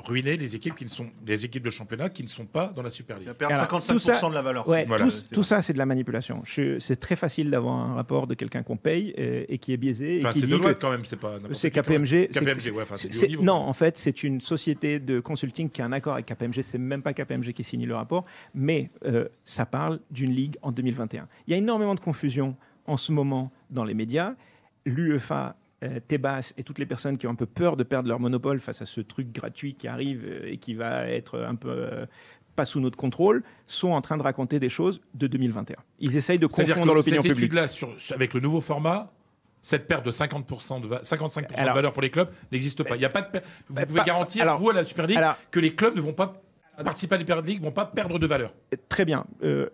Speaker 3: ruiner les équipes de championnat qui ne sont pas dans la Super League.
Speaker 5: Il perd
Speaker 2: Alors,
Speaker 5: 55%
Speaker 2: tout ça-
Speaker 5: de la valeur.
Speaker 2: Ouais,
Speaker 3: Voilà.
Speaker 2: tout ça, c'est de la manipulation. C'est très facile d'avoir un rapport de quelqu'un qu'on paye et qui est biaisé.
Speaker 3: Enfin,
Speaker 2: et qui
Speaker 3: c'est
Speaker 2: dit
Speaker 3: Deloitte
Speaker 2: que
Speaker 3: quand même, c'est pas n'importe
Speaker 2: c'est
Speaker 3: qui, quand même.
Speaker 2: KPMG.
Speaker 3: KPMG, ouais, enfin, c'est du haut
Speaker 2: c'est-
Speaker 3: niveau.
Speaker 2: non, en fait, c'est une société de consulting qui a un accord avec KPMG. C'est même pas KPMG qui signe le rapport, mais ça parle d'une ligue en 2021. Il y a énormément de confusion en ce moment dans les médias. L'UEFA, Tebas et toutes les personnes qui ont un peu peur de perdre leur monopole face à ce truc gratuit qui arrive et qui va être un peu pas sous notre contrôle, sont en train de raconter des choses de 2021. Ils essayent de
Speaker 3: C'est-à-dire
Speaker 2: confondre
Speaker 3: que
Speaker 2: l'opinion
Speaker 3: cette
Speaker 2: publique.
Speaker 3: étude-là, avec le nouveau format, cette perte de 55% de valeur pour les clubs n'existe pas. Il y a pas de vous pouvez garantir,
Speaker 2: alors-
Speaker 3: vous, à la Super League,
Speaker 2: alors-
Speaker 3: que les clubs ne vont pas participer à la Super League, ne vont pas perdre de valeur.
Speaker 2: Très bien.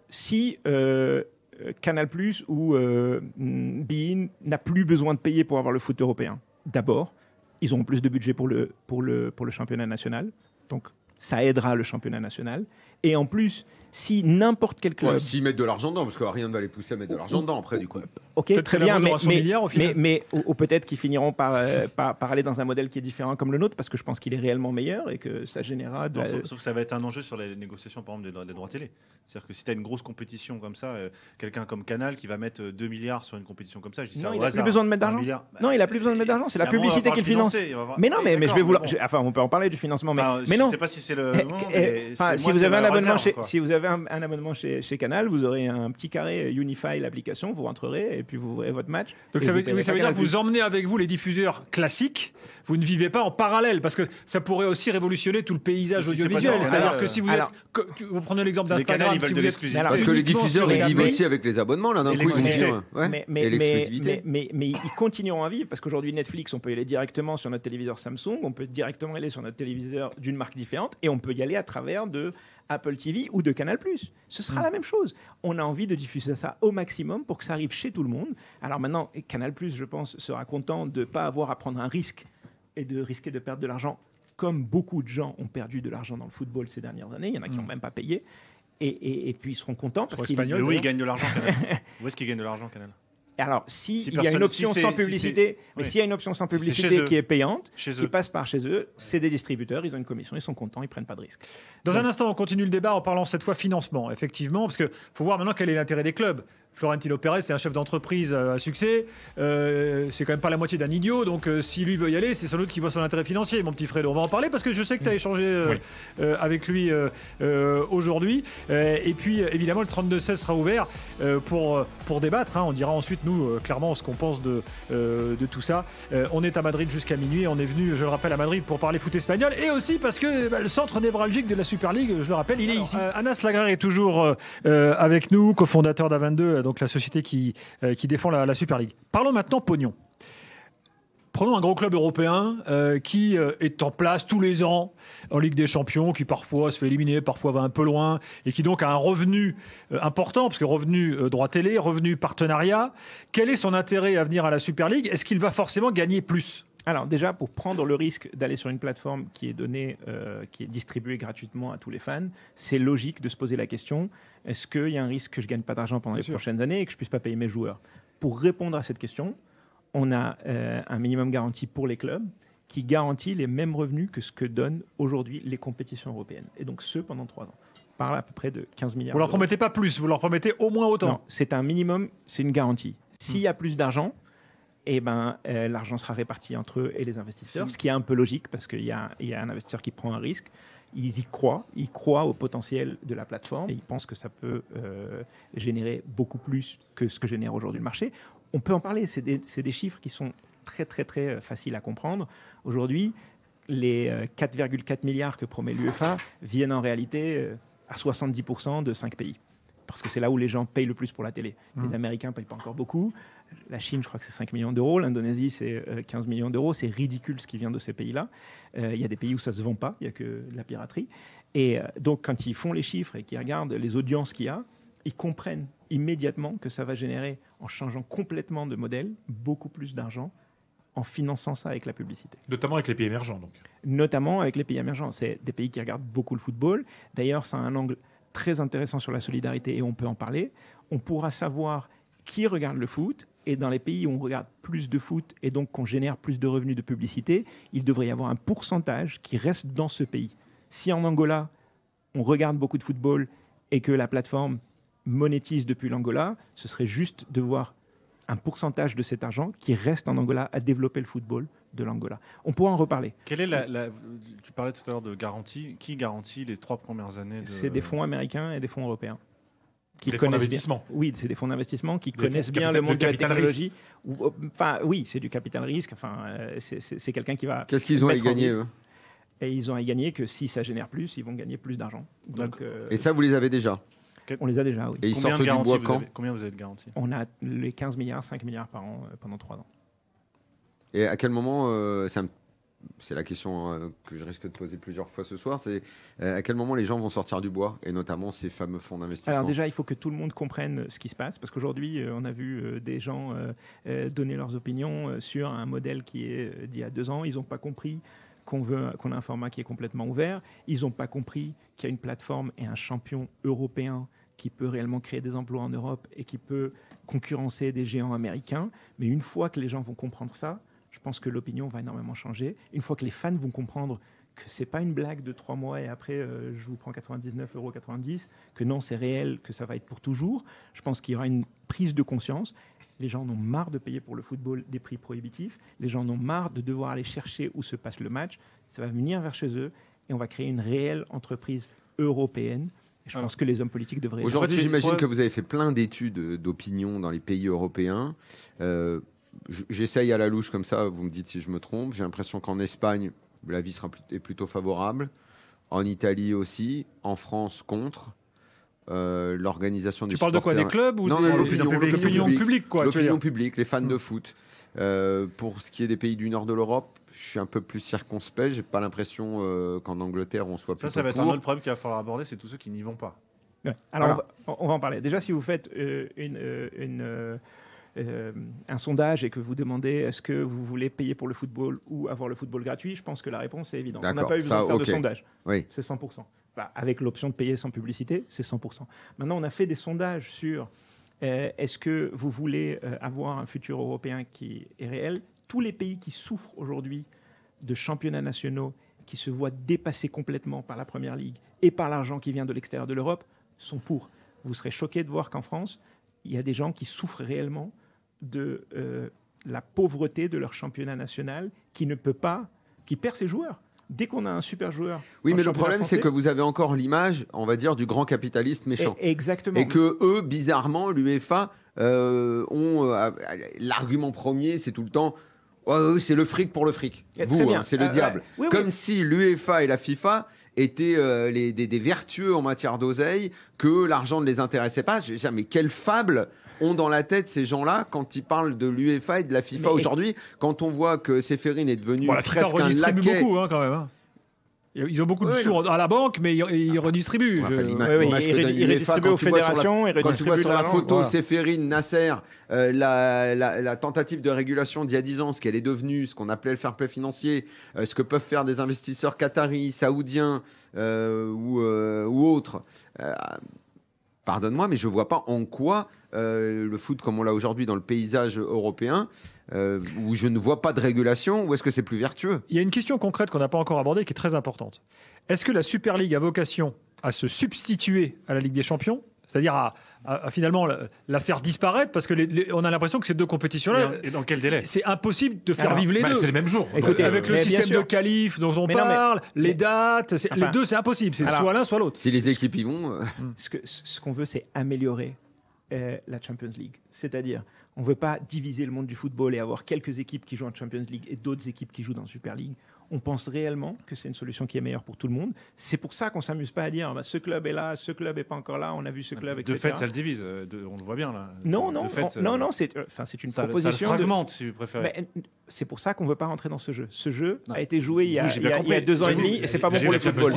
Speaker 2: Si Canal+ ou beIN n'a plus besoin de payer pour avoir le foot européen, d'abord, ils auront plus de budget pour le championnat national. Donc, ça aidera le championnat national. Et en plus, si n'importe quel club...
Speaker 4: Ouais, s'ils mettent de l'argent dedans, parce que rien ne va les pousser à mettre de l'argent dedans après, du coup.
Speaker 2: Ok,
Speaker 1: Peut-être
Speaker 2: très
Speaker 1: que
Speaker 2: bien,
Speaker 1: l'abonnement
Speaker 2: mais,
Speaker 1: à 100 milliards, au final.
Speaker 2: ou peut-être qu'ils finiront par aller dans un modèle qui est différent comme le nôtre, parce que je pense qu'il est réellement meilleur et que ça générera de...
Speaker 5: Non, sauf que ça va être un enjeu sur les négociations, par exemple, des droits télé. C'est-à-dire que si tu as une grosse compétition comme ça, quelqu'un comme Canal qui va mettre 2 milliards sur une compétition comme ça, je dis ça
Speaker 2: Non,
Speaker 5: au
Speaker 2: il n'a
Speaker 5: hasard.
Speaker 2: plus besoin de mettre d'argent.
Speaker 5: 1 milliard.
Speaker 2: Non, il n'a plus besoin de mettre d'argent, c'est la
Speaker 5: À un moment,
Speaker 2: publicité
Speaker 5: il va
Speaker 2: qu'il
Speaker 5: falloir
Speaker 2: finance.
Speaker 5: le financer, il va voir-
Speaker 2: Mais non,
Speaker 5: Oui,
Speaker 2: mais je vais
Speaker 5: d'accord,
Speaker 2: vouloir...
Speaker 5: mais bon.
Speaker 2: Enfin, on peut en parler du financement, mais,
Speaker 5: Enfin,
Speaker 2: mais
Speaker 5: je
Speaker 2: non.
Speaker 5: sais pas si c'est le moment, mais
Speaker 2: Enfin,
Speaker 5: c'est-
Speaker 2: si
Speaker 5: moi,
Speaker 2: vous
Speaker 5: c'est
Speaker 2: avez un
Speaker 5: ma
Speaker 2: abonnement
Speaker 5: réserve, quoi.
Speaker 2: si vous avez un abonnement chez Canal, vous aurez un petit carré Unify l'application, vous rentrerez et puis vous verrez votre match.
Speaker 1: Donc
Speaker 2: Et
Speaker 1: ça
Speaker 2: vous
Speaker 1: veut
Speaker 2: paierez
Speaker 1: dire
Speaker 2: pas
Speaker 1: que vous emmenez avec vous les diffuseurs classiques, vous ne vivez pas en parallèle, parce que ça pourrait aussi révolutionner tout le paysage
Speaker 5: Si c'est pas
Speaker 1: audiovisuel.
Speaker 5: sur
Speaker 1: C'est-à-dire
Speaker 5: Canal,
Speaker 1: que si vous
Speaker 2: alors-
Speaker 1: vous prenez l'exemple
Speaker 5: Les
Speaker 1: d'Instagram,
Speaker 5: canals, ils veulent
Speaker 1: si
Speaker 5: de
Speaker 1: vous êtes
Speaker 5: l'exclusivité.
Speaker 2: Alors,
Speaker 4: Parce que les
Speaker 1: uniquement
Speaker 4: diffuseurs,
Speaker 1: sur
Speaker 4: ils vivent
Speaker 1: Canal+,
Speaker 4: aussi avec les abonnements, là, d'un
Speaker 5: Et
Speaker 4: coup, ils vont
Speaker 5: l'exclusivité.
Speaker 4: dire, ouais,
Speaker 2: mais,
Speaker 4: et
Speaker 2: mais,
Speaker 4: l'exclusivité.
Speaker 2: mais ils continueront à vivre parce qu'aujourd'hui Netflix, on peut y aller directement sur notre téléviseur Samsung, on peut directement aller sur notre téléviseur d'une marque différente et on peut y aller à travers de Apple TV ou de Canal+. Ce sera la même chose. On a envie de diffuser ça au maximum pour que ça arrive chez tout le monde. Alors maintenant, Canal+, je pense, sera content de ne pas avoir à prendre un risque et de risquer de perdre de l'argent comme beaucoup de gens ont perdu de l'argent dans le football ces dernières années. Il y en a qui n'ont même pas payé. Et puis ils seront contents parce qu'ils...
Speaker 1: Espagnols,
Speaker 5: Mais oui, ils
Speaker 1: d'ailleurs.
Speaker 5: gagnent de l'argent, Canal. Où est-ce qu'ils gagnent de l'argent, Canal
Speaker 2: Alors, s'il
Speaker 5: Si
Speaker 2: y a
Speaker 5: personne-
Speaker 2: une option
Speaker 5: si c'est-
Speaker 2: sans
Speaker 5: si
Speaker 2: publicité,
Speaker 5: c'est-
Speaker 2: mais
Speaker 5: oui.
Speaker 2: s'il y a une option sans
Speaker 5: Si c'est
Speaker 2: publicité
Speaker 5: chez eux.
Speaker 2: qui est payante,
Speaker 5: Chez
Speaker 2: qui
Speaker 5: eux.
Speaker 2: passe par chez eux, c'est des distributeurs, ils ont une commission, ils sont contents, ils prennent pas de risque.
Speaker 1: Dans un instant, on continue le débat en parlant cette fois financement, effectivement, parce qu'il faut voir maintenant quel est l'intérêt des clubs. Florentino Pérez, c'est un chef d'entreprise à succès. C'est quand même pas la moitié d'un idiot. Donc, si lui veut y aller, c'est sans doute qu'il voit son intérêt financier, mon petit Fredo. On va en parler parce que je sais que tu as échangé avec lui aujourd'hui. Et puis, évidemment, le 32-16 sera ouvert pour débattre. Hein. On dira ensuite, nous, clairement, ce qu'on pense de tout ça. On est à Madrid jusqu'à minuit. On est venu, je le rappelle, à Madrid pour parler foot espagnol. Et aussi parce que le centre névralgique de la Super League, je le rappelle, il est ici. Anas Lagrère est toujours avec nous, cofondateur d'A22, donc la société qui défend la Super League. Parlons maintenant pognon. Prenons un gros club européen qui est en place tous les ans en Ligue des Champions, qui parfois se fait éliminer, parfois va un peu loin, et qui donc a un revenu important, parce que revenu droit télé, revenu partenariat. Quel est son intérêt à venir à la Super League? Est-ce qu'il va forcément gagner plus?
Speaker 2: Alors déjà, pour prendre le risque d'aller sur une plateforme qui est donnée, qui est distribuée gratuitement à tous les fans, c'est logique de se poser la question, est-ce qu'il y a un risque que je ne gagne pas d'argent pendant les prochaines années et que je ne puisse pas payer mes joueurs? Pour répondre à cette question, on a un minimum garanti pour les clubs qui garantit les mêmes revenus que ce que donnent aujourd'hui les compétitions européennes. Et donc ce, pendant 3 ans. On parle à peu près de 15 milliards
Speaker 1: Vous leur
Speaker 2: d'euros.
Speaker 1: promettez pas plus, vous leur promettez au moins autant.
Speaker 2: Non, c'est un minimum, c'est une garantie. S'il y a plus d'argent, eh ben, l'argent sera réparti entre eux et les investisseurs, ce qui est un peu logique parce qu'il y a un investisseur qui prend un risque. Ils croient au potentiel de la plateforme et ils pensent que ça peut générer beaucoup plus que ce que génère aujourd'hui le marché. On peut en parler, c'est des chiffres qui sont très, très, très faciles à comprendre. Aujourd'hui, les 4,4 milliards que promet l'UEFA viennent en réalité à 70% de 5 pays. Parce que c'est là où les gens payent le plus pour la télé. Les Américains ne payent pas encore beaucoup. La Chine, je crois que c'est 5 millions d'euros. L'Indonésie, c'est 15 millions d'euros. C'est ridicule ce qui vient de ces pays-là. Il y a des pays où ça ne se vend pas, il n'y a que de la piraterie. Et donc, quand ils font les chiffres et qu'ils regardent les audiences qu'il y a, ils comprennent immédiatement que ça va générer, en changeant complètement de modèle, beaucoup plus d'argent en finançant ça avec la publicité.
Speaker 3: Notamment avec les pays émergents, donc.
Speaker 2: Notamment avec les pays émergents. C'est des pays qui regardent beaucoup le football. D'ailleurs, ça a un angle très intéressant sur la solidarité, et on peut en parler. On pourra savoir qui regarde le foot, et dans les pays où on regarde plus de foot et donc qu'on génère plus de revenus de publicité, il devrait y avoir un pourcentage qui reste dans ce pays. Si en Angola, on regarde beaucoup de football et que la plateforme monétise depuis l'Angola, ce serait juste de voir un pourcentage de cet argent qui reste en Angola à développer le football de l'Angola. On pourra en reparler.
Speaker 5: Quelle est tu parlais tout à l'heure de garantie. Qui garantit les 3 premières années
Speaker 2: C'est des fonds américains et des fonds européens.
Speaker 3: Des fonds d'investissement.
Speaker 2: Oui, c'est des fonds d'investissement qui
Speaker 3: Des
Speaker 2: connaissent
Speaker 3: fonds
Speaker 2: bien le monde de la
Speaker 3: capital
Speaker 2: technologie. Enfin, oui, c'est du capital risque. Enfin, c'est quelqu'un qui va.
Speaker 4: Qu'est-ce qu'ils ont à y
Speaker 2: mettre en
Speaker 4: gagner,
Speaker 2: risque.
Speaker 4: eux?
Speaker 2: Et ils ont à y gagner que si ça génère plus, ils vont gagner plus d'argent. Donc,
Speaker 4: Et ça, vous les avez déjà?
Speaker 2: on les a déjà, oui.
Speaker 4: Et ils
Speaker 5: Combien
Speaker 4: sortent
Speaker 5: de
Speaker 4: du
Speaker 5: garanties
Speaker 4: bois
Speaker 5: vous
Speaker 4: quand?
Speaker 5: avez Combien vous avez de garanties?
Speaker 2: On a les 15 milliards, 5 milliards par an pendant 3 ans.
Speaker 4: Et à quel moment, c'est la question que je risque de poser plusieurs fois ce soir, c'est à quel moment les gens vont sortir du bois, et notamment ces fameux fonds d'investissement?
Speaker 2: Alors déjà, il faut que tout le monde comprenne ce qui se passe, parce qu'aujourd'hui, on a vu des gens donner leurs opinions sur un modèle qui est d'il y a 2 ans. Ils n'ont pas compris qu'on a un format qui est complètement ouvert. Ils n'ont pas compris qu'il y a une plateforme et un champion européen qui peut réellement créer des emplois en Europe et qui peut concurrencer des géants américains. Mais une fois que les gens vont comprendre ça, je pense que l'opinion va énormément changer. Une fois que les fans vont comprendre que ce n'est pas une blague de 3 mois et après je vous prends 99,90 €, que non, c'est réel, que ça va être pour toujours, je pense qu'il y aura une prise de conscience. Les gens en ont marre de payer pour le football des prix prohibitifs. Les gens en ont marre de devoir aller chercher où se passe le match. Ça va venir vers chez eux et on va créer une réelle entreprise européenne. Et je pense que les hommes politiques devraient...
Speaker 4: Aujourd'hui, j'imagine que vous avez fait plein d'études d'opinion dans les pays européens. J'essaye à la louche comme ça, vous me dites si je me trompe. J'ai l'impression qu'en Espagne, l'avis est plutôt favorable. En Italie aussi. En France, contre. L'organisation des
Speaker 1: supporters... Tu parles de quoi? Des clubs ou
Speaker 4: non,
Speaker 1: de
Speaker 4: l'opinion
Speaker 1: publique, quoi,
Speaker 4: l'opinion publique, les fans de foot. Pour ce qui est des pays du nord de l'Europe, je suis un peu plus circonspect. J'ai pas l'impression qu'en Angleterre on soit plutôt
Speaker 5: Ça va être
Speaker 4: pour.
Speaker 5: un autre problème qu'il va falloir aborder, c'est tous ceux qui n'y vont pas.
Speaker 2: Ouais. Alors,
Speaker 4: voilà.
Speaker 2: on va en parler. Déjà, si vous faites un sondage et que vous demandez est-ce que vous voulez payer pour le football ou avoir le football gratuit, je pense que la réponse est évidente. On n'a pas eu besoin de faire de sondage.
Speaker 4: Oui.
Speaker 2: C'est 100%. Avec l'option de payer sans publicité, c'est 100%. Maintenant, on a fait des sondages sur est-ce que vous voulez avoir un futur européen qui est réel. Tous les pays qui souffrent aujourd'hui de championnats nationaux, qui se voient dépassés complètement par la Première Ligue et par l'argent qui vient de l'extérieur de l'Europe, sont pour. Vous serez choqués de voir qu'en France, il y a des gens qui souffrent réellement de la pauvreté de leur championnat national, qui perd ses joueurs. Dès qu'on a un super joueur...
Speaker 4: Oui, mais le problème, c'est que vous avez encore l'image, on va dire, du grand capitaliste méchant.
Speaker 2: Exactement.
Speaker 4: Et que eux, bizarrement, l'UEFA, ont l'argument premier, c'est tout le temps... c'est le fric pour le fric. C'est le diable.
Speaker 2: Oui,
Speaker 4: Comme si l'UEFA et la FIFA étaient des vertueux en matière d'oseille, que l'argent ne les intéressait pas. Je veux dire, mais quelle fable ont dans la tête ces gens-là quand ils parlent de l'UEFA et de la FIFA aujourd'hui, quand on voit que Séphérine est devenu presque un laquais.
Speaker 1: Beaucoup, quand même. Ils ont beaucoup de sous à la banque, mais ils redistribuent.
Speaker 4: L'image que donne l'UEFA, quand tu vois sur la photo Séphérine, Nasser, la tentative de régulation d'il y a 10 ans, ce qu'elle est devenue, ce qu'on appelait le fair play financier, ce que peuvent faire des investisseurs qataris, saoudiens ou autres. Pardonne-moi, mais je ne vois pas en quoi le foot, comme on l'a aujourd'hui dans le paysage européen, où je ne vois pas de régulation, où est-ce que c'est plus vertueux?
Speaker 1: Il y a une question concrète qu'on n'a pas encore abordée qui est très importante. Est-ce que la Super League a vocation à se substituer à la Ligue des Champions, c'est-à-dire à finalement la faire disparaître, parce que on a l'impression que ces deux compétitions-là,
Speaker 5: et dans quel délai?
Speaker 1: C'est impossible de faire vivre les deux.
Speaker 3: C'est les mêmes jours.
Speaker 2: Écoutez,
Speaker 1: avec le système de qualif dont on parle, les dates, les deux, c'est impossible. C'est soit l'un, soit l'autre.
Speaker 4: Si les équipes y vont...
Speaker 2: Ce qu'on veut, c'est améliorer la Champions League. C'est-à-dire, on ne veut pas diviser le monde du football et avoir quelques équipes qui jouent en Champions League et d'autres équipes qui jouent dans Super League. On pense réellement que c'est une solution qui est meilleure pour tout le monde. C'est pour ça qu'on ne s'amuse pas à dire ce club est là, ce club n'est pas encore là, on a vu ce club, etc.
Speaker 5: De fait, ça le divise, on le voit bien là.
Speaker 2: Non, c'est une proposition.
Speaker 5: Ça le fragmente, si vous préférez.
Speaker 2: Mais, c'est pour ça qu'on ne veut pas rentrer dans ce jeu. Ce jeu a été joué il y a 2 ans et demi et c'est pas bon pour le football.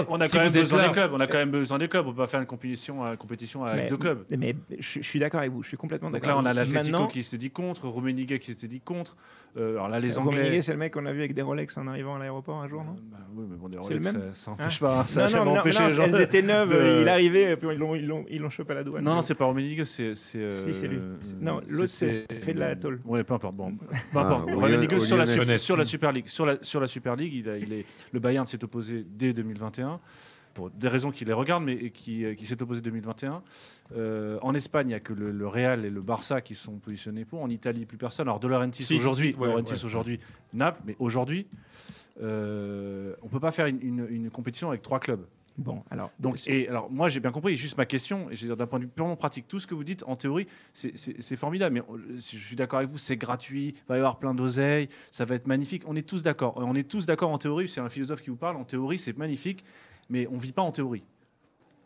Speaker 5: On a quand même besoin des clubs. On a quand même besoin des clubs. On ne peut pas faire une compétition avec 2 clubs.
Speaker 2: Mais je suis d'accord avec vous. Je suis complètement d'accord.
Speaker 5: Donc là, on a l'Atlético qui se dit contre, Rummenigge qui se dit contre. Alors là, les Anglais.
Speaker 2: Rummenigge, c'est le mec qu'on a vu avec des Rolex en arrière. arrivant à l'aéroport un jour, non?
Speaker 5: Oui, mais bon, des
Speaker 2: C'est le
Speaker 5: Rolex,
Speaker 2: même
Speaker 5: ça n'empêche pas. Ça n'a
Speaker 2: Non,
Speaker 5: jamais empêché les gens.
Speaker 2: elles étaient neuves,
Speaker 5: de-
Speaker 2: il arrivait, et puis ils l'ont chopé à la douane.
Speaker 5: Non, c'est pas Rummenigge, c'est.
Speaker 2: Si, c'est lui. Non, l'autre, c'est fait de la tôle.
Speaker 5: Oui, peu importe. Bon, peu importe.
Speaker 4: au
Speaker 5: Rummenigge
Speaker 4: Lyon-
Speaker 5: sur
Speaker 4: au
Speaker 5: la
Speaker 4: Lyonnais.
Speaker 5: Super League. Sur la Super League, le Bayern s'est opposé dès 2021. Pour des raisons qui les regardent, mais qui s'est opposé 2021. En Espagne, il n'y a que le Real et le Barça qui sont positionnés pour. En Italie, plus personne. Alors, De Laurentiis aujourd'hui, Naples, mais aujourd'hui, on ne peut pas faire une compétition avec 3 clubs.
Speaker 2: Bon, alors.
Speaker 5: Alors, moi, j'ai bien compris. Juste ma question, et je veux dire, d'un point de vue purement pratique, tout ce que vous dites, en théorie, c'est formidable. Mais je suis d'accord avec vous, c'est gratuit, il va y avoir plein d'oseille, ça va être magnifique. On est tous d'accord. On est tous d'accord en théorie. C'est un philosophe qui vous parle. En théorie, c'est magnifique. Mais on ne vit pas en théorie.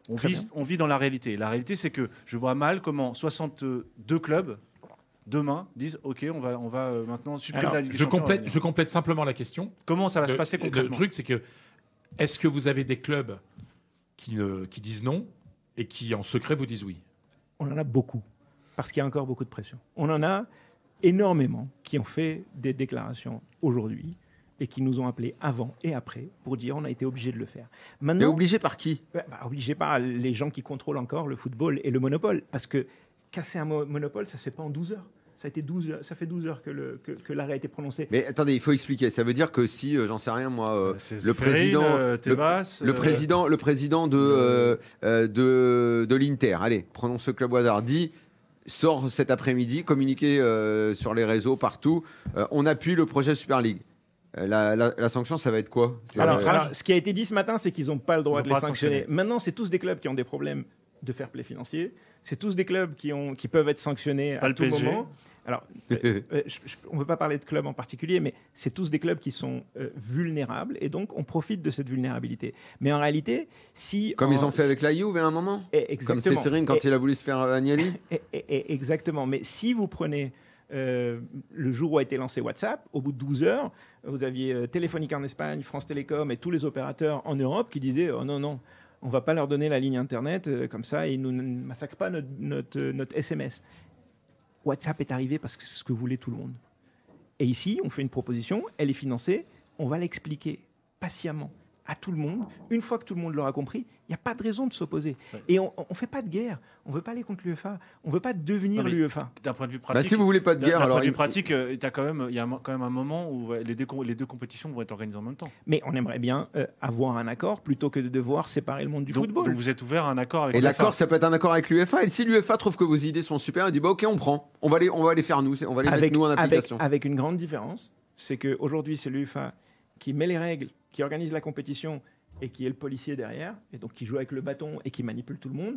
Speaker 5: On vit dans la réalité. La réalité, c'est que je vois mal comment 62 clubs, demain, disent « Ok, on va maintenant supprimer la Ligue des Champions. »
Speaker 3: Je complète simplement la question.
Speaker 5: Comment ça va se passer
Speaker 3: Le
Speaker 5: concrètement?
Speaker 3: truc, c'est que est-ce que vous avez des clubs qui disent non et qui, en secret, vous disent oui?
Speaker 2: On en a beaucoup, parce qu'il y a encore beaucoup de pression. On en a énormément qui ont fait des déclarations aujourd'hui et qui nous ont appelés avant et après pour dire on a été obligé de le faire.
Speaker 4: Mais
Speaker 2: Maintenant,
Speaker 4: obligé par qui?
Speaker 2: obligé par les gens qui contrôlent encore le football et le monopole. Parce que casser un monopole, ça ne se fait pas en 12 heures. Ça fait 12 heures que l'arrêt a été prononcé.
Speaker 4: Mais attendez, il faut expliquer. Ça veut dire que si, j'en sais rien, moi, le président de l'Inter, allez, prenons ce club au hasard, sort cet après-midi, communiqué sur les réseaux partout, on appuie le projet Super League. La sanction, ça va être quoi?
Speaker 2: Alors, ce qui a été dit ce matin, c'est qu'ils n'ont pas le droit de les sanctionner. Maintenant, c'est tous des clubs qui ont des problèmes de fair play financier. C'est tous des clubs qui peuvent être sanctionnés à tout moment. Alors, on ne peut pas parler de clubs en particulier, mais c'est tous des clubs qui sont vulnérables et donc on profite de cette vulnérabilité. Mais en réalité, si...
Speaker 4: Comme ils ont fait avec la Juve à un moment. Comme Séphérine quand il a voulu se faire Agnelli.
Speaker 2: Exactement. Mais si vous prenez le jour où a été lancé WhatsApp, au bout de 12 heures, vous aviez Téléphonique en Espagne, France Télécom et tous les opérateurs en Europe qui disaient « Oh non, on ne va pas leur donner la ligne Internet comme ça et ils ne nous massacrent pas notre SMS ». WhatsApp est arrivé parce que c'est ce que voulait tout le monde. Et ici, on fait une proposition, elle est financée, on va l'expliquer patiemment à tout le monde. Une fois que tout le monde l'aura compris, il n'y a pas de raison de s'opposer. Ouais. Et on ne fait pas de guerre. On ne veut pas aller contre l'UEFA. On ne veut pas devenir l'UEFA.
Speaker 5: D'un point de vue pratique,
Speaker 4: si vous voulez pas de guerre,
Speaker 5: d'un point de vue pratique, il y a quand même un moment où les deux compétitions vont être organisées en même temps.
Speaker 2: Mais on aimerait bien avoir un accord plutôt que de devoir séparer le monde du football.
Speaker 5: Donc vous êtes ouvert à un accord avec
Speaker 4: l'UEFA. Et l'accord,
Speaker 5: ça
Speaker 4: peut être un accord avec l'UEFA. Et si l'UEFA trouve que vos idées sont super, elle dit ok, on prend. On va les faire nous. On va les mettre nous en application.
Speaker 2: Avec une grande différence, c'est qu'aujourd'hui, c'est l'UEFA qui met les règles, qui organise la compétition et qui est le policier derrière, et donc qui joue avec le bâton et qui manipule tout le monde.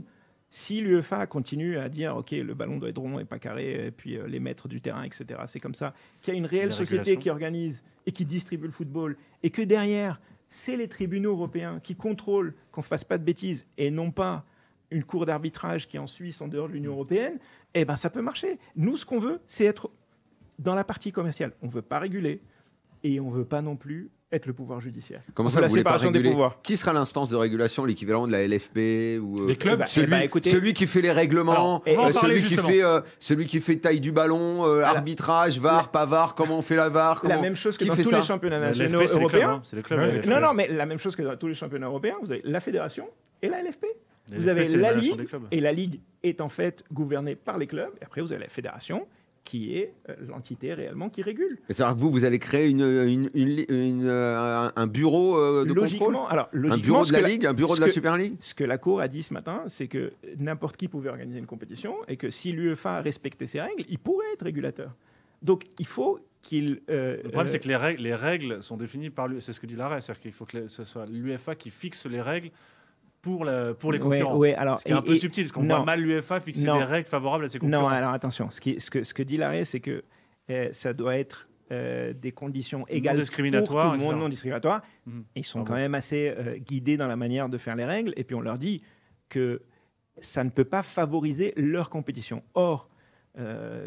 Speaker 2: Si l'UEFA continue à dire ok, le ballon doit être rond et pas carré, et puis les maîtres du terrain, etc., c'est comme ça, qu'il y a une réelle société qui organise et qui distribue le football, et que derrière, c'est les tribunaux européens qui contrôlent qu'on ne fasse pas de bêtises, et non pas une cour d'arbitrage qui est en Suisse, en dehors de l'Union européenne, eh ben ça peut marcher. Nous, ce qu'on veut, c'est être dans la partie commerciale. On ne veut pas réguler, et on ne veut pas non plus être le pouvoir judiciaire.
Speaker 4: Comment ça, vous voulez pas réguler? Qui sera l'instance de régulation, l'équivalent de la LFP ou
Speaker 3: les clubs?
Speaker 4: Celui qui fait les règlements, celui qui fait taille du ballon, arbitrage, VAR, pas VAR, comment on fait la VAR,
Speaker 2: la même chose que dans tous les championnats nationaux européens.
Speaker 5: C'est les clubs.
Speaker 2: Non, mais la même chose que dans tous les championnats européens, vous avez la fédération et la LFP. Vous avez la Ligue, et la Ligue est en fait gouvernée par les clubs, et après vous avez la fédération, qui est l'entité réellement qui régule.
Speaker 4: C'est-à-dire que vous allez créer un bureau de contrôle, un bureau de la Ligue, un bureau de la Super League.
Speaker 2: Ce que la Cour a dit ce matin, c'est que n'importe qui pouvait organiser une compétition et que si l'UEFA respectait ses règles, il pourrait être régulateur. Donc il faut qu'il...
Speaker 5: le problème, c'est que les règles sont définies par l'UEFA. C'est ce que dit l'arrêt, c'est-à-dire qu'il faut que ce soit l'UEFA qui fixe les règles pour les concurrents.
Speaker 2: Alors,
Speaker 5: ce qui est un peu subtil, parce qu'on voit mal l'UEFA fixer des règles favorables à ses concurrents.
Speaker 2: Non, alors attention, ce que dit l'arrêt, c'est que ça doit être des conditions égales pour tout le monde, non discriminatoires. Ils sont quand même assez guidés dans la manière de faire les règles, et puis on leur dit que ça ne peut pas favoriser leur compétition. Or,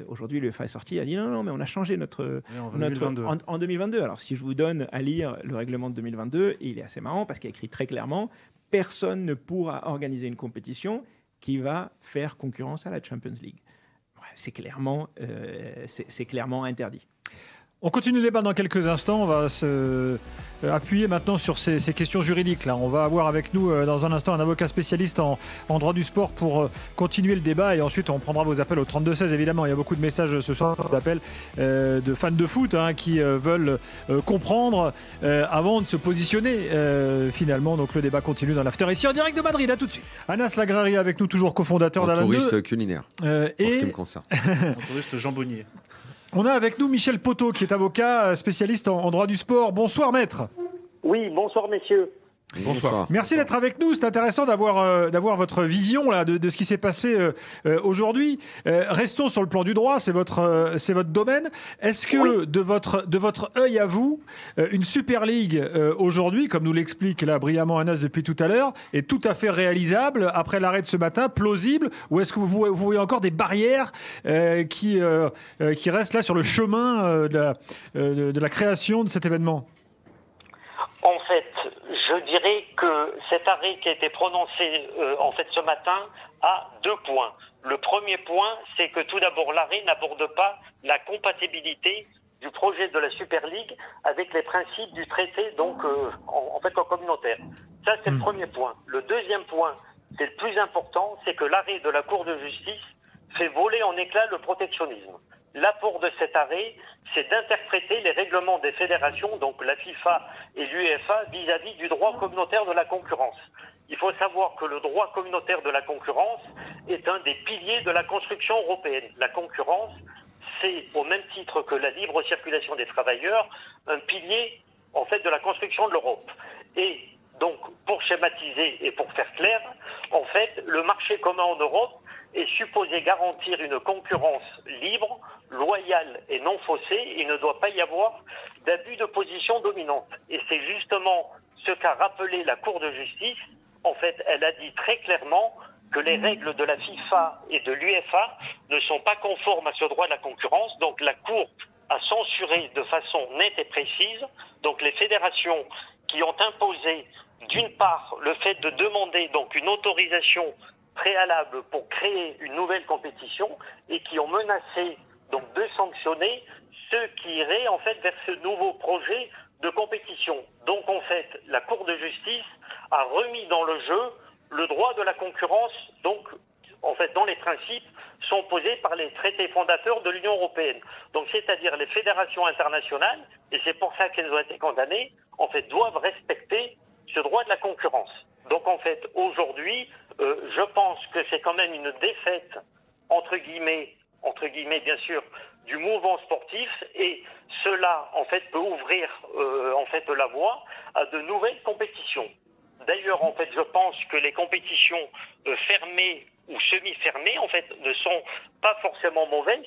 Speaker 2: aujourd'hui, l'UEFA est sorti, a dit non, mais on a changé en 2022. Alors, si je vous donne à lire le règlement de 2022, il est assez marrant parce qu'il y a écrit très clairement personne ne pourra organiser une compétition qui va faire concurrence à la Champions League. C'est clairement interdit.
Speaker 1: On continue le débat dans quelques instants. On va se appuyer maintenant sur ces questions juridiques. Là. On va avoir avec nous dans un instant un avocat spécialiste en droit du sport pour continuer le débat. Et ensuite, on prendra vos appels au 32-16. Évidemment, il y a beaucoup de messages ce soir d'appels de fans de foot qui veulent comprendre avant de se positionner finalement. Donc le débat continue dans l'after. Ici en direct de Madrid. À tout de suite. Anas Lagrari avec nous, toujours cofondateur d'Alan 2.
Speaker 4: Touriste culinaire, pour ce qui me concerne.
Speaker 5: Un touriste jambonnier.
Speaker 1: On a avec nous Michel Poteau, qui est avocat spécialiste en droit du sport. Bonsoir, maître.
Speaker 6: Oui, bonsoir, messieurs.
Speaker 3: Bonsoir.
Speaker 1: Merci d'être avec nous. C'est intéressant d'avoir votre vision là, de ce qui s'est passé aujourd'hui. Restons sur le plan du droit, c'est votre domaine. Est-ce que de votre œil à vous, une Super League aujourd'hui, comme nous l'explique là brillamment Anas depuis tout à l'heure, est tout à fait réalisable après l'arrêt de ce matin, plausible, ou est-ce que vous voyez encore des barrières qui restent là sur le chemin de la création de cet événement?
Speaker 6: En fait, je dirais que cet arrêt qui a été prononcé ce matin a 2 points. Le premier point, c'est que tout d'abord l'arrêt n'aborde pas la compatibilité du projet de la Super League avec les principes du traité en communautaire. Ça, c'est le premier point. Le deuxième point, c'est le plus important, c'est que l'arrêt de la Cour de justice fait voler en éclats le protectionnisme. L'apport de cet arrêt, c'est d'interpréter les règlements des fédérations, donc la FIFA et l'UEFA, vis-à-vis du droit communautaire de la concurrence. Il faut savoir que le droit communautaire de la concurrence est un des piliers de la construction européenne. La concurrence, c'est, au même titre que la libre circulation des travailleurs, un pilier, de la construction de l'Europe. Et donc, pour schématiser et pour faire clair, le marché commun en Europe est supposé garantir une concurrence libre, loyale et non faussée. Il ne doit pas y avoir d'abus de position dominante. Et c'est justement ce qu'a rappelé la Cour de justice. Elle a dit très clairement que les règles de la FIFA et de l'UEFA ne sont pas conformes à ce droit de la concurrence. Donc la Cour a censuré de façon nette et précise les fédérations qui ont imposé d'une part le fait de demander une autorisation préalable pour créer une nouvelle compétition et qui ont menacé de sanctionner ceux qui iraient vers ce nouveau projet de compétition. Donc la Cour de justice a remis dans le jeu le droit de la concurrence, dont les principes sont posés par les traités fondateurs de l'Union européenne. Donc c'est-à-dire les fédérations internationales, et c'est pour ça qu'elles ont été condamnées, doivent respecter ce droit de la concurrence. Donc aujourd'hui, je pense que c'est quand même une défaite, entre guillemets bien sûr, du mouvement sportif, et cela peut ouvrir la voie à de nouvelles compétitions. D'ailleurs, je pense que les compétitions fermées ou semi-fermées, ne sont pas forcément mauvaises,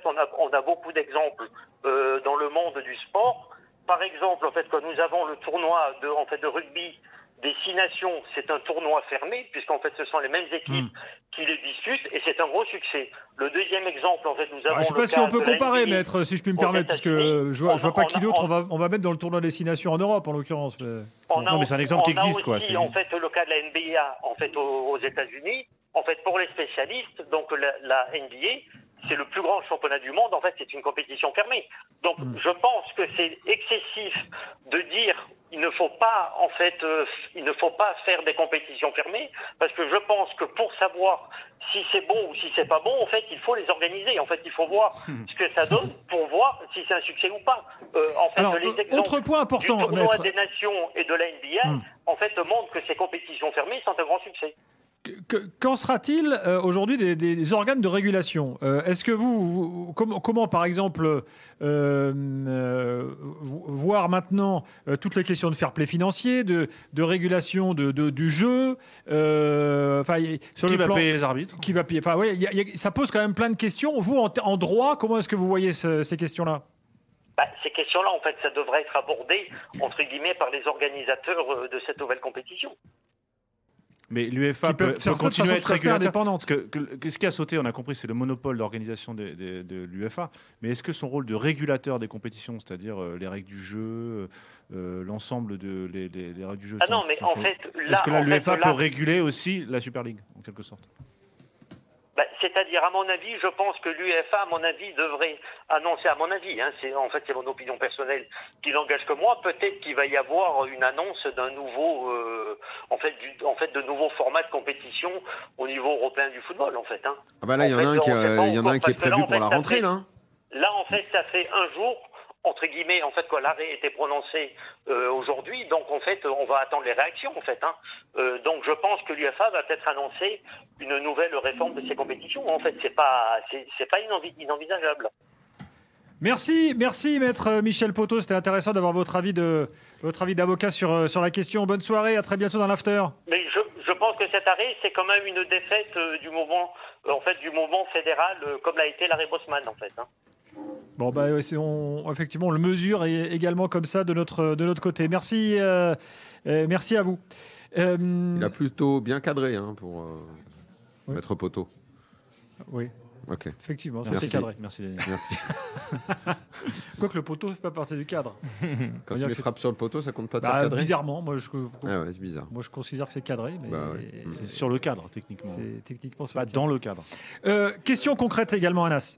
Speaker 6: on a beaucoup d'exemples dans le monde du sport. Par exemple, quand nous avons le tournoi de rugby des 6 nations, c'est un tournoi fermé, ce sont les mêmes équipes qui les disputent, et c'est un gros succès. Le deuxième exemple, nous avons.
Speaker 1: Je ne sais pas si on peut comparer, maître, si je puis me permettre, parce que je vois pas qui d'autre on va mettre dans le tournoi des 6 nations en Europe, en l'occurrence.
Speaker 5: Non, mais c'est un exemple qui existe, quoi.
Speaker 6: On a aussi, le cas de la NBA, aux États-Unis. Pour les spécialistes, la NBA, c'est le plus grand championnat du monde. C'est une compétition fermée. Donc, je pense que c'est excessif de dire il ne faut pas faire des compétitions fermées, parce que je pense que pour savoir si c'est bon ou si c'est pas bon, il faut les organiser. Il faut voir ce que ça donne pour voir si c'est un succès ou pas.
Speaker 1: Alors,
Speaker 6: les exemples
Speaker 1: autre point important,
Speaker 6: du tournoi
Speaker 1: maître.
Speaker 6: des nations et de la NBA, montrent que ces compétitions fermées sont un grand succès.
Speaker 1: Qu'en sera-t-il aujourd'hui des organes de régulation? Est-ce que comment par exemple voir maintenant toutes les questions de fair play financier, de régulation du jeu, sur
Speaker 5: qui
Speaker 1: le
Speaker 5: va
Speaker 1: plan,
Speaker 5: payer les arbitres?
Speaker 1: Qui va payer? Ça pose quand même plein de questions. Vous, en droit, comment est-ce que vous voyez ces questions-là?
Speaker 6: Ces questions-là, ça devrait être abordé, entre guillemets, par les organisateurs de cette nouvelle compétition.
Speaker 5: Mais l'UEFA peut continuer à être régulateur. Ce qui a sauté, on a compris, c'est le monopole d'organisation de l'UEFA. Mais est-ce que son rôle de régulateur des compétitions, c'est-à-dire les règles du jeu, l'ensemble des règles du jeu...
Speaker 6: Ah non, mais là...
Speaker 5: Est-ce que l'UEFA peut réguler aussi la Super League, en quelque sorte?
Speaker 6: c'est-à-dire, à mon avis, je pense que l'UEFA, à mon avis, devrait annoncer, à mon avis, hein, c'est mon opinion personnelle qui n'engage que moi, peut-être qu'il va y avoir une annonce d'un nouveau, de nouveaux formats de compétition au niveau européen du football, en fait. Hein.
Speaker 4: Ah bah là, il y en a un qui est prévu pour la rentrée, là.
Speaker 6: Là, en fait, ça fait un jour, entre guillemets, en fait, quoi, l'arrêt était prononcé aujourd'hui, donc en fait, on va attendre les réactions, en fait. Hein. Donc, je pense que l'UEFA va peut-être annoncer une nouvelle réforme de ces compétitions. En fait, c'est pas inenvisageable.
Speaker 1: Merci, maître Michel Poteau. C'était intéressant d'avoir votre avis d'avocat sur la question. Bonne soirée, à très bientôt dans l'after.
Speaker 6: Mais je pense que cet arrêt, c'est quand même une défaite du mouvement fédéral, comme l'a été l'arrêt Bosman, en fait. Hein.
Speaker 1: Bon, effectivement, on le mesure également comme ça de notre côté. Merci à vous.
Speaker 4: Il a plutôt bien cadré pour Maître Poteau.
Speaker 1: Oui.
Speaker 4: Ok.
Speaker 1: Effectivement, ça c'est cadré.
Speaker 5: Merci Daniel.
Speaker 4: Merci.
Speaker 1: Quoique le poteau ne fait pas partie du cadre.
Speaker 4: Quand tu les frappes sur le poteau, ça compte pas de cadré.
Speaker 1: Bizarrement,
Speaker 4: c'est bizarre.
Speaker 1: Moi, je considère que c'est cadré. Mais
Speaker 5: C'est sur le cadre, techniquement.
Speaker 1: C'est techniquement sur
Speaker 5: pas
Speaker 1: le cadre.
Speaker 5: dans le cadre.
Speaker 1: Question concrète également, Anas.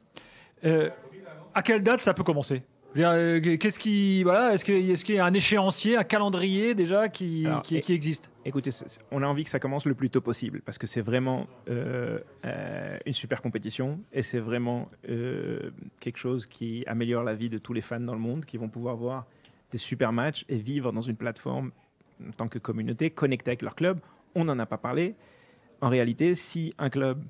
Speaker 1: À quelle date ça peut commencer ? Est-ce qu'il y a un échéancier, un calendrier déjà qui existe ?
Speaker 2: Écoutez, on a envie que ça commence le plus tôt possible parce que c'est vraiment une super compétition et c'est vraiment quelque chose qui améliore la vie de tous les fans dans le monde qui vont pouvoir voir des super matchs et vivre dans une plateforme en tant que communauté, connectée avec leur club. On n'en a pas parlé. En réalité, si un club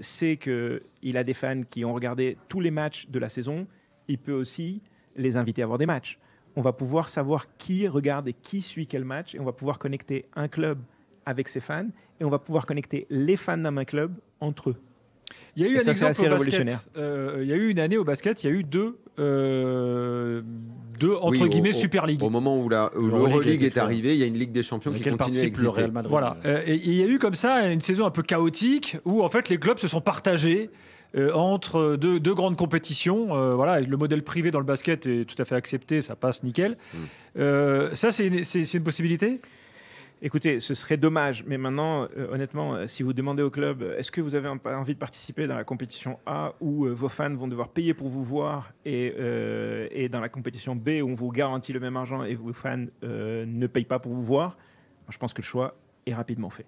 Speaker 2: sait qu'il a des fans qui ont regardé tous les matchs de la saison, il peut aussi les inviter à voir des matchs. On va pouvoir savoir qui regarde et qui suit quel match et on va pouvoir connecter un club avec ses fans et on va pouvoir connecter les fans d'un même club entre eux.
Speaker 1: Il y a eu un exemple au basket. Il y a eu une année au basket, il y a eu deux entre guillemets Super League.
Speaker 4: Au moment où l'Euroleague est arrivée, il y a une Ligue des Champions qui continue à exister.
Speaker 5: Le Real Madrid.
Speaker 1: Voilà. Et il y a eu comme ça une saison un peu chaotique où en fait les clubs se sont partagés entre deux grandes compétitions. Le modèle privé dans le basket est tout à fait accepté, ça passe nickel. Ça, c'est une possibilité ?
Speaker 2: Écoutez, ce serait dommage, mais maintenant, honnêtement, si vous demandez au club, est-ce que vous avez envie de participer dans la compétition A où vos fans vont devoir payer pour vous voir et dans la compétition B où on vous garantit le même argent et vos fans ne payent pas pour vous voir, je pense que le choix est rapidement fait.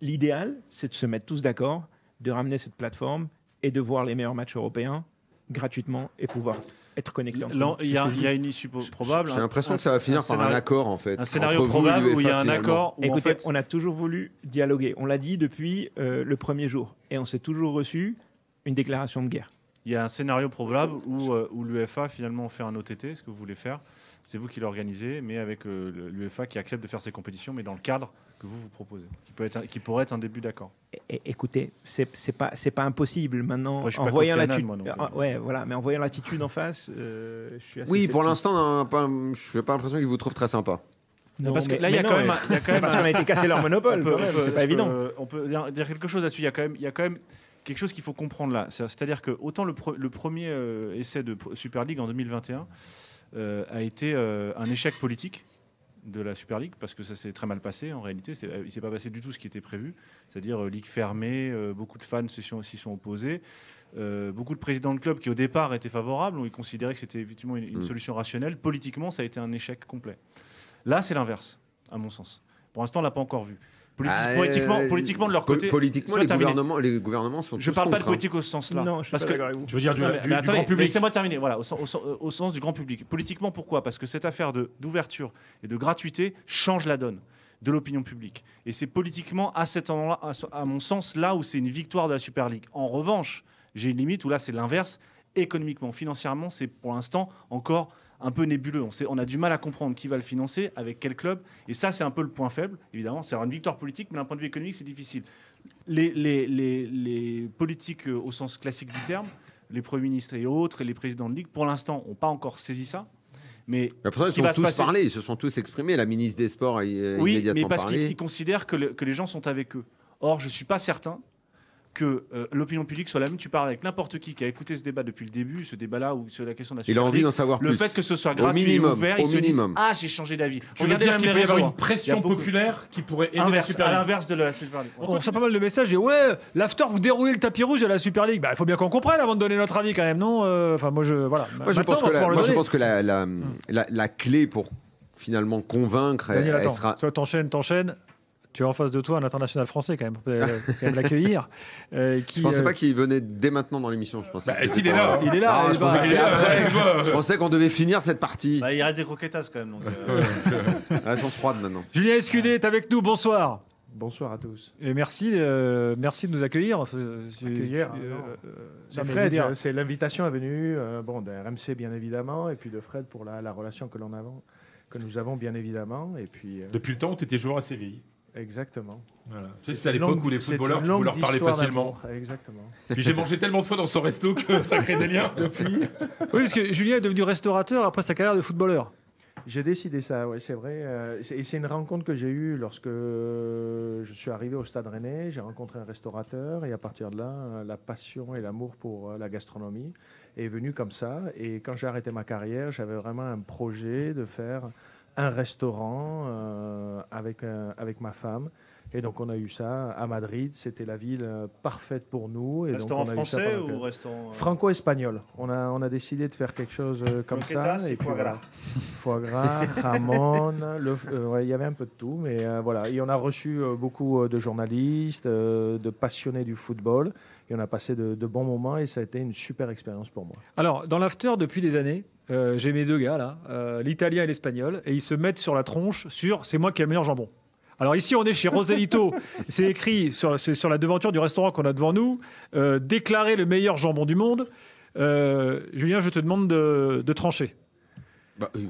Speaker 2: L'idéal, c'est de se mettre tous d'accord, de ramener cette plateforme et de voir les meilleurs matchs européens gratuitement et pouvoir être connecté.
Speaker 5: Il y a une issue probable.
Speaker 4: J'ai l'impression que ça va finir par un accord, en fait.
Speaker 5: Un scénario probable où il y a un accord.
Speaker 2: Écoutez, on a toujours voulu dialoguer. On l'a dit depuis le premier jour. Et on s'est toujours reçu une déclaration de guerre.
Speaker 5: Il y a un scénario probable où l'UEFA finalement fait un OTT, ce que vous voulez faire. C'est vous qui l'organisez, mais avec l'UEFA qui accepte de faire ces compétitions, mais dans le cadre que vous proposez, qui pourrait être un début d'accord.
Speaker 2: Écoutez, c'est pas impossible maintenant.
Speaker 5: Après,
Speaker 2: en voyant l'attitude, mais en voyant l'attitude en face, je suis assez sceptique.
Speaker 4: Pour l'instant, je n'ai pas l'impression qu'ils vous trouvent très sympa.
Speaker 5: Non, parce que là, il y a quand même,
Speaker 2: parce qu'on a été cassé leur monopole. C'est pas évident.
Speaker 5: On peut dire quelque chose là-dessus. Il y a quand même quelque chose qu'il faut comprendre là. C'est-à-dire que autant le premier essai de Super League en 2021 a été un échec politique de la Super League, parce que ça s'est très mal passé en réalité. Il ne s'est pas passé du tout ce qui était prévu, c'est-à-dire ligue fermée, beaucoup de fans s'y sont opposés, beaucoup de présidents de clubs qui au départ étaient favorables, où ils considéraient que c'était effectivement une solution rationnelle. Politiquement, ça a été un échec complet. Là, c'est l'inverse, à mon sens. Pour l'instant, on ne l'a pas encore vu. Politiquement, de leur côté.
Speaker 4: Politiquement, les gouvernements sont.
Speaker 5: Je ne parle pas de politique au ce sens-là.
Speaker 2: Non, je suis pas d'accord avec vous.
Speaker 3: Tu veux dire du grand public.
Speaker 5: Laissez-moi terminer. Voilà, au sens du grand public. Politiquement, pourquoi ? Parce que cette affaire d'ouverture et de gratuité change la donne de l'opinion publique. Et c'est politiquement, à cet endroit-là, à mon sens, là où c'est une victoire de la Super League. En revanche, j'ai une limite où là, c'est l'inverse. Économiquement, financièrement, c'est pour l'instant encore un peu nébuleux. On a du mal à comprendre qui va le financer, avec quel club. Et ça, c'est un peu le point faible, évidemment. C'est une victoire politique, mais d'un point de vue économique, c'est difficile. Les politiques au sens classique du terme, les premiers ministres et autres, et les présidents de ligue, pour l'instant, n'ont pas encore saisi ça. Mais
Speaker 4: pour ça, ils se sont tous exprimés. La ministre des Sports a immédiatement parlé.
Speaker 5: Oui, mais parce qu'ils considèrent que les gens sont avec eux. Or, je ne suis pas certain que l'opinion publique soit la même. Tu parles avec n'importe qui a écouté ce débat depuis le début, ce débat-là ou sur la question de la
Speaker 4: Il a
Speaker 5: Super
Speaker 4: envie
Speaker 5: League.
Speaker 4: d'en savoir
Speaker 5: Le
Speaker 4: plus.
Speaker 5: fait que ce soit
Speaker 4: Au
Speaker 5: gratuit
Speaker 4: minimum,
Speaker 5: et ouvert,
Speaker 4: au
Speaker 5: ils se disent
Speaker 4: minimum.
Speaker 5: ah, j'ai changé d'avis.
Speaker 3: Tu veux dire qu'il peut y avoir une pression populaire qui pourrait aider la Super
Speaker 5: à
Speaker 3: League.
Speaker 5: l'inverse de la Super League.
Speaker 1: On reçoit pas mal de messages et ouais, l'after, vous déroulez le tapis rouge à la Super League. Bah, il faut bien qu'on comprenne avant de donner notre avis quand même, non? Enfin, moi, voilà.
Speaker 4: Moi, je pense que la clé pour finalement convaincre,
Speaker 1: Daniel,
Speaker 4: elle
Speaker 1: attends,
Speaker 4: sera.
Speaker 1: toi, t'enchaînes. Tu as en face de toi un international français quand même, pour quand même l'accueillir.
Speaker 4: Je pensais pas qu'il venait dès maintenant dans l'émission. Je pensais.
Speaker 3: S'il est là.
Speaker 1: Il est là.
Speaker 4: Je pensais que c'était après. Je pensais qu'on devait finir cette partie.
Speaker 5: Bah, il reste des croquetas quand même. Donc,
Speaker 4: Elles sont froides maintenant.
Speaker 1: Julien Escudé est avec nous. Bonsoir.
Speaker 7: Bonsoir à tous.
Speaker 1: Et merci de nous accueillir.
Speaker 7: C'est Fred, c'est l'invitation est venue de RMC bien évidemment, et puis de Fred pour la relation que nous avons bien évidemment. Et puis,
Speaker 3: Depuis le temps où tu étais joueur à Séville.
Speaker 7: Exactement.
Speaker 3: Voilà. Tu sais, c'était à l'époque où les footballeurs, tu pouvais leur parler facilement.
Speaker 7: Exactement.
Speaker 3: Puis j'ai mangé tellement de fois dans son resto que ça crée des liens.
Speaker 7: Depuis.
Speaker 1: Oui, parce que Julien est devenu restaurateur après sa carrière de footballeur.
Speaker 7: J'ai décidé ça, ouais, c'est vrai. Et c'est une rencontre que j'ai eue lorsque je suis arrivé au Stade Rennais. J'ai rencontré un restaurateur et à partir de là, la passion et l'amour pour la gastronomie est venu comme ça. Et quand j'ai arrêté ma carrière, j'avais vraiment un projet de faire un restaurant avec ma femme. Et donc on a eu ça à Madrid. C'était la ville parfaite pour nous. Et
Speaker 5: restaurant
Speaker 7: donc, on a eu ça
Speaker 5: français
Speaker 7: pendant
Speaker 5: ou restaurant
Speaker 7: franco-espagnol. On a décidé de faire quelque chose comme ça.
Speaker 5: Et foie gras.
Speaker 7: Foie gras, jamon, il y avait un peu de tout, mais voilà. Et on a reçu beaucoup de journalistes, de passionnés du football, et on a passé de bons moments, et ça a été une super expérience pour moi.
Speaker 1: Alors, dans l'after, depuis des années, j'ai mes deux gars, là, l'italien et l'espagnol, et ils se mettent sur la tronche sur « c'est moi qui ai le meilleur jambon ». Alors ici, on est chez Roselito. C'est écrit sur la devanture du restaurant qu'on a devant nous, déclarer le meilleur jambon du monde. Julien, je te demande de trancher.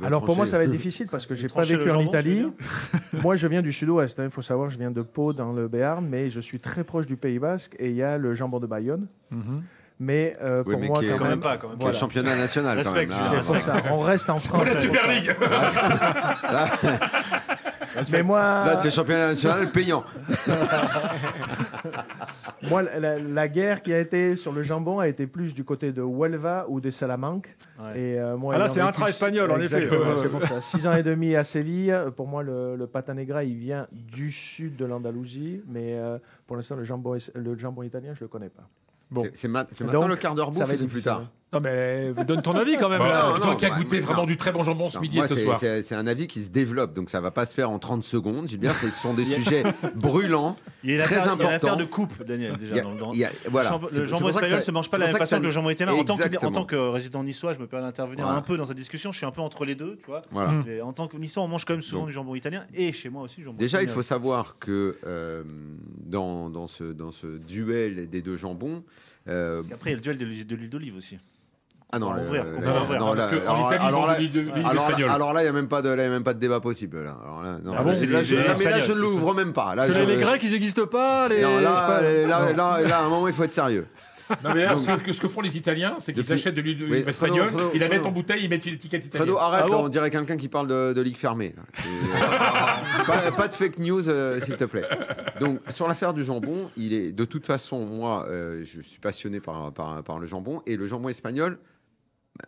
Speaker 7: Alors pour moi, ça va être difficile parce que j'ai pas vécu en Italie. Moi, je viens du sud-ouest. Il faut savoir, je viens de Pau dans le Béarn, mais je suis très proche du Pays Basque et il y a le jambon de Bayonne. Mais pour moi,
Speaker 5: quand même pas.
Speaker 4: Le championnat national.
Speaker 5: Respect,
Speaker 4: quand même.
Speaker 7: On reste en France.
Speaker 3: Pour la Super League.
Speaker 7: Mais moi,
Speaker 4: là, c'est le championnat national payant.
Speaker 7: Moi, la guerre qui a été sur le jambon a été plus du côté de Huelva ou de Salamanque.
Speaker 1: Ouais.
Speaker 7: Et, moi,
Speaker 1: là, c'est intra-espagnol, en effet.
Speaker 7: C'est pour ça. 6 ans et demi à Séville. Pour moi, le pata negra, il vient du sud de l'Andalousie. Mais pour l'instant, le jambon italien, je ne le connais pas.
Speaker 1: Bon.
Speaker 4: C'est maintenant le quart d'heure bouffe, c'est plus tard.
Speaker 1: Non, mais donne ton avis quand même.
Speaker 3: Toi qui as goûté vraiment du très bon jambon ce midi et ce soir.
Speaker 4: C'est un avis qui se développe, donc ça ne va pas se faire en 30 secondes. Gilles, ce sont des sujets brûlants, très importants. Il y a
Speaker 5: l'affaire de coupe, Daniel, déjà.
Speaker 4: Voilà.
Speaker 5: Le jambon espagnol ne se mange pas de la même façon que le jambon italien. En tant que résident niçois, je me permets d'intervenir un peu dans cette discussion. Je suis un peu entre les deux. Tu vois. En tant que niçois, on mange quand même souvent du jambon italien et chez moi aussi du jambon
Speaker 4: déjà,
Speaker 5: espagnol.
Speaker 4: il faut savoir que dans ce duel des deux jambons...
Speaker 5: Après, il y a le duel de l'huile d'olive aussi.
Speaker 4: Ah non,
Speaker 3: parce qu'en Italie, l'huile espagnole.
Speaker 4: Alors là, il n'y a même pas de débat possible. Là, je ne l'ouvre même pas. Là,
Speaker 1: les Grecs, ils n'existent pas.
Speaker 4: Là, à un moment, il faut être sérieux.
Speaker 3: Non, mais ce que font les Italiens, c'est qu'ils achètent de l'huile espagnole, ils la mettent en bouteille, ils mettent une étiquette italienne.
Speaker 4: Fredo, arrête, on dirait quelqu'un qui parle de ligue fermée. Pas de fake news, s'il te plaît. Donc, sur l'affaire du jambon, de toute façon, moi, je suis passionné par le jambon, et le jambon espagnol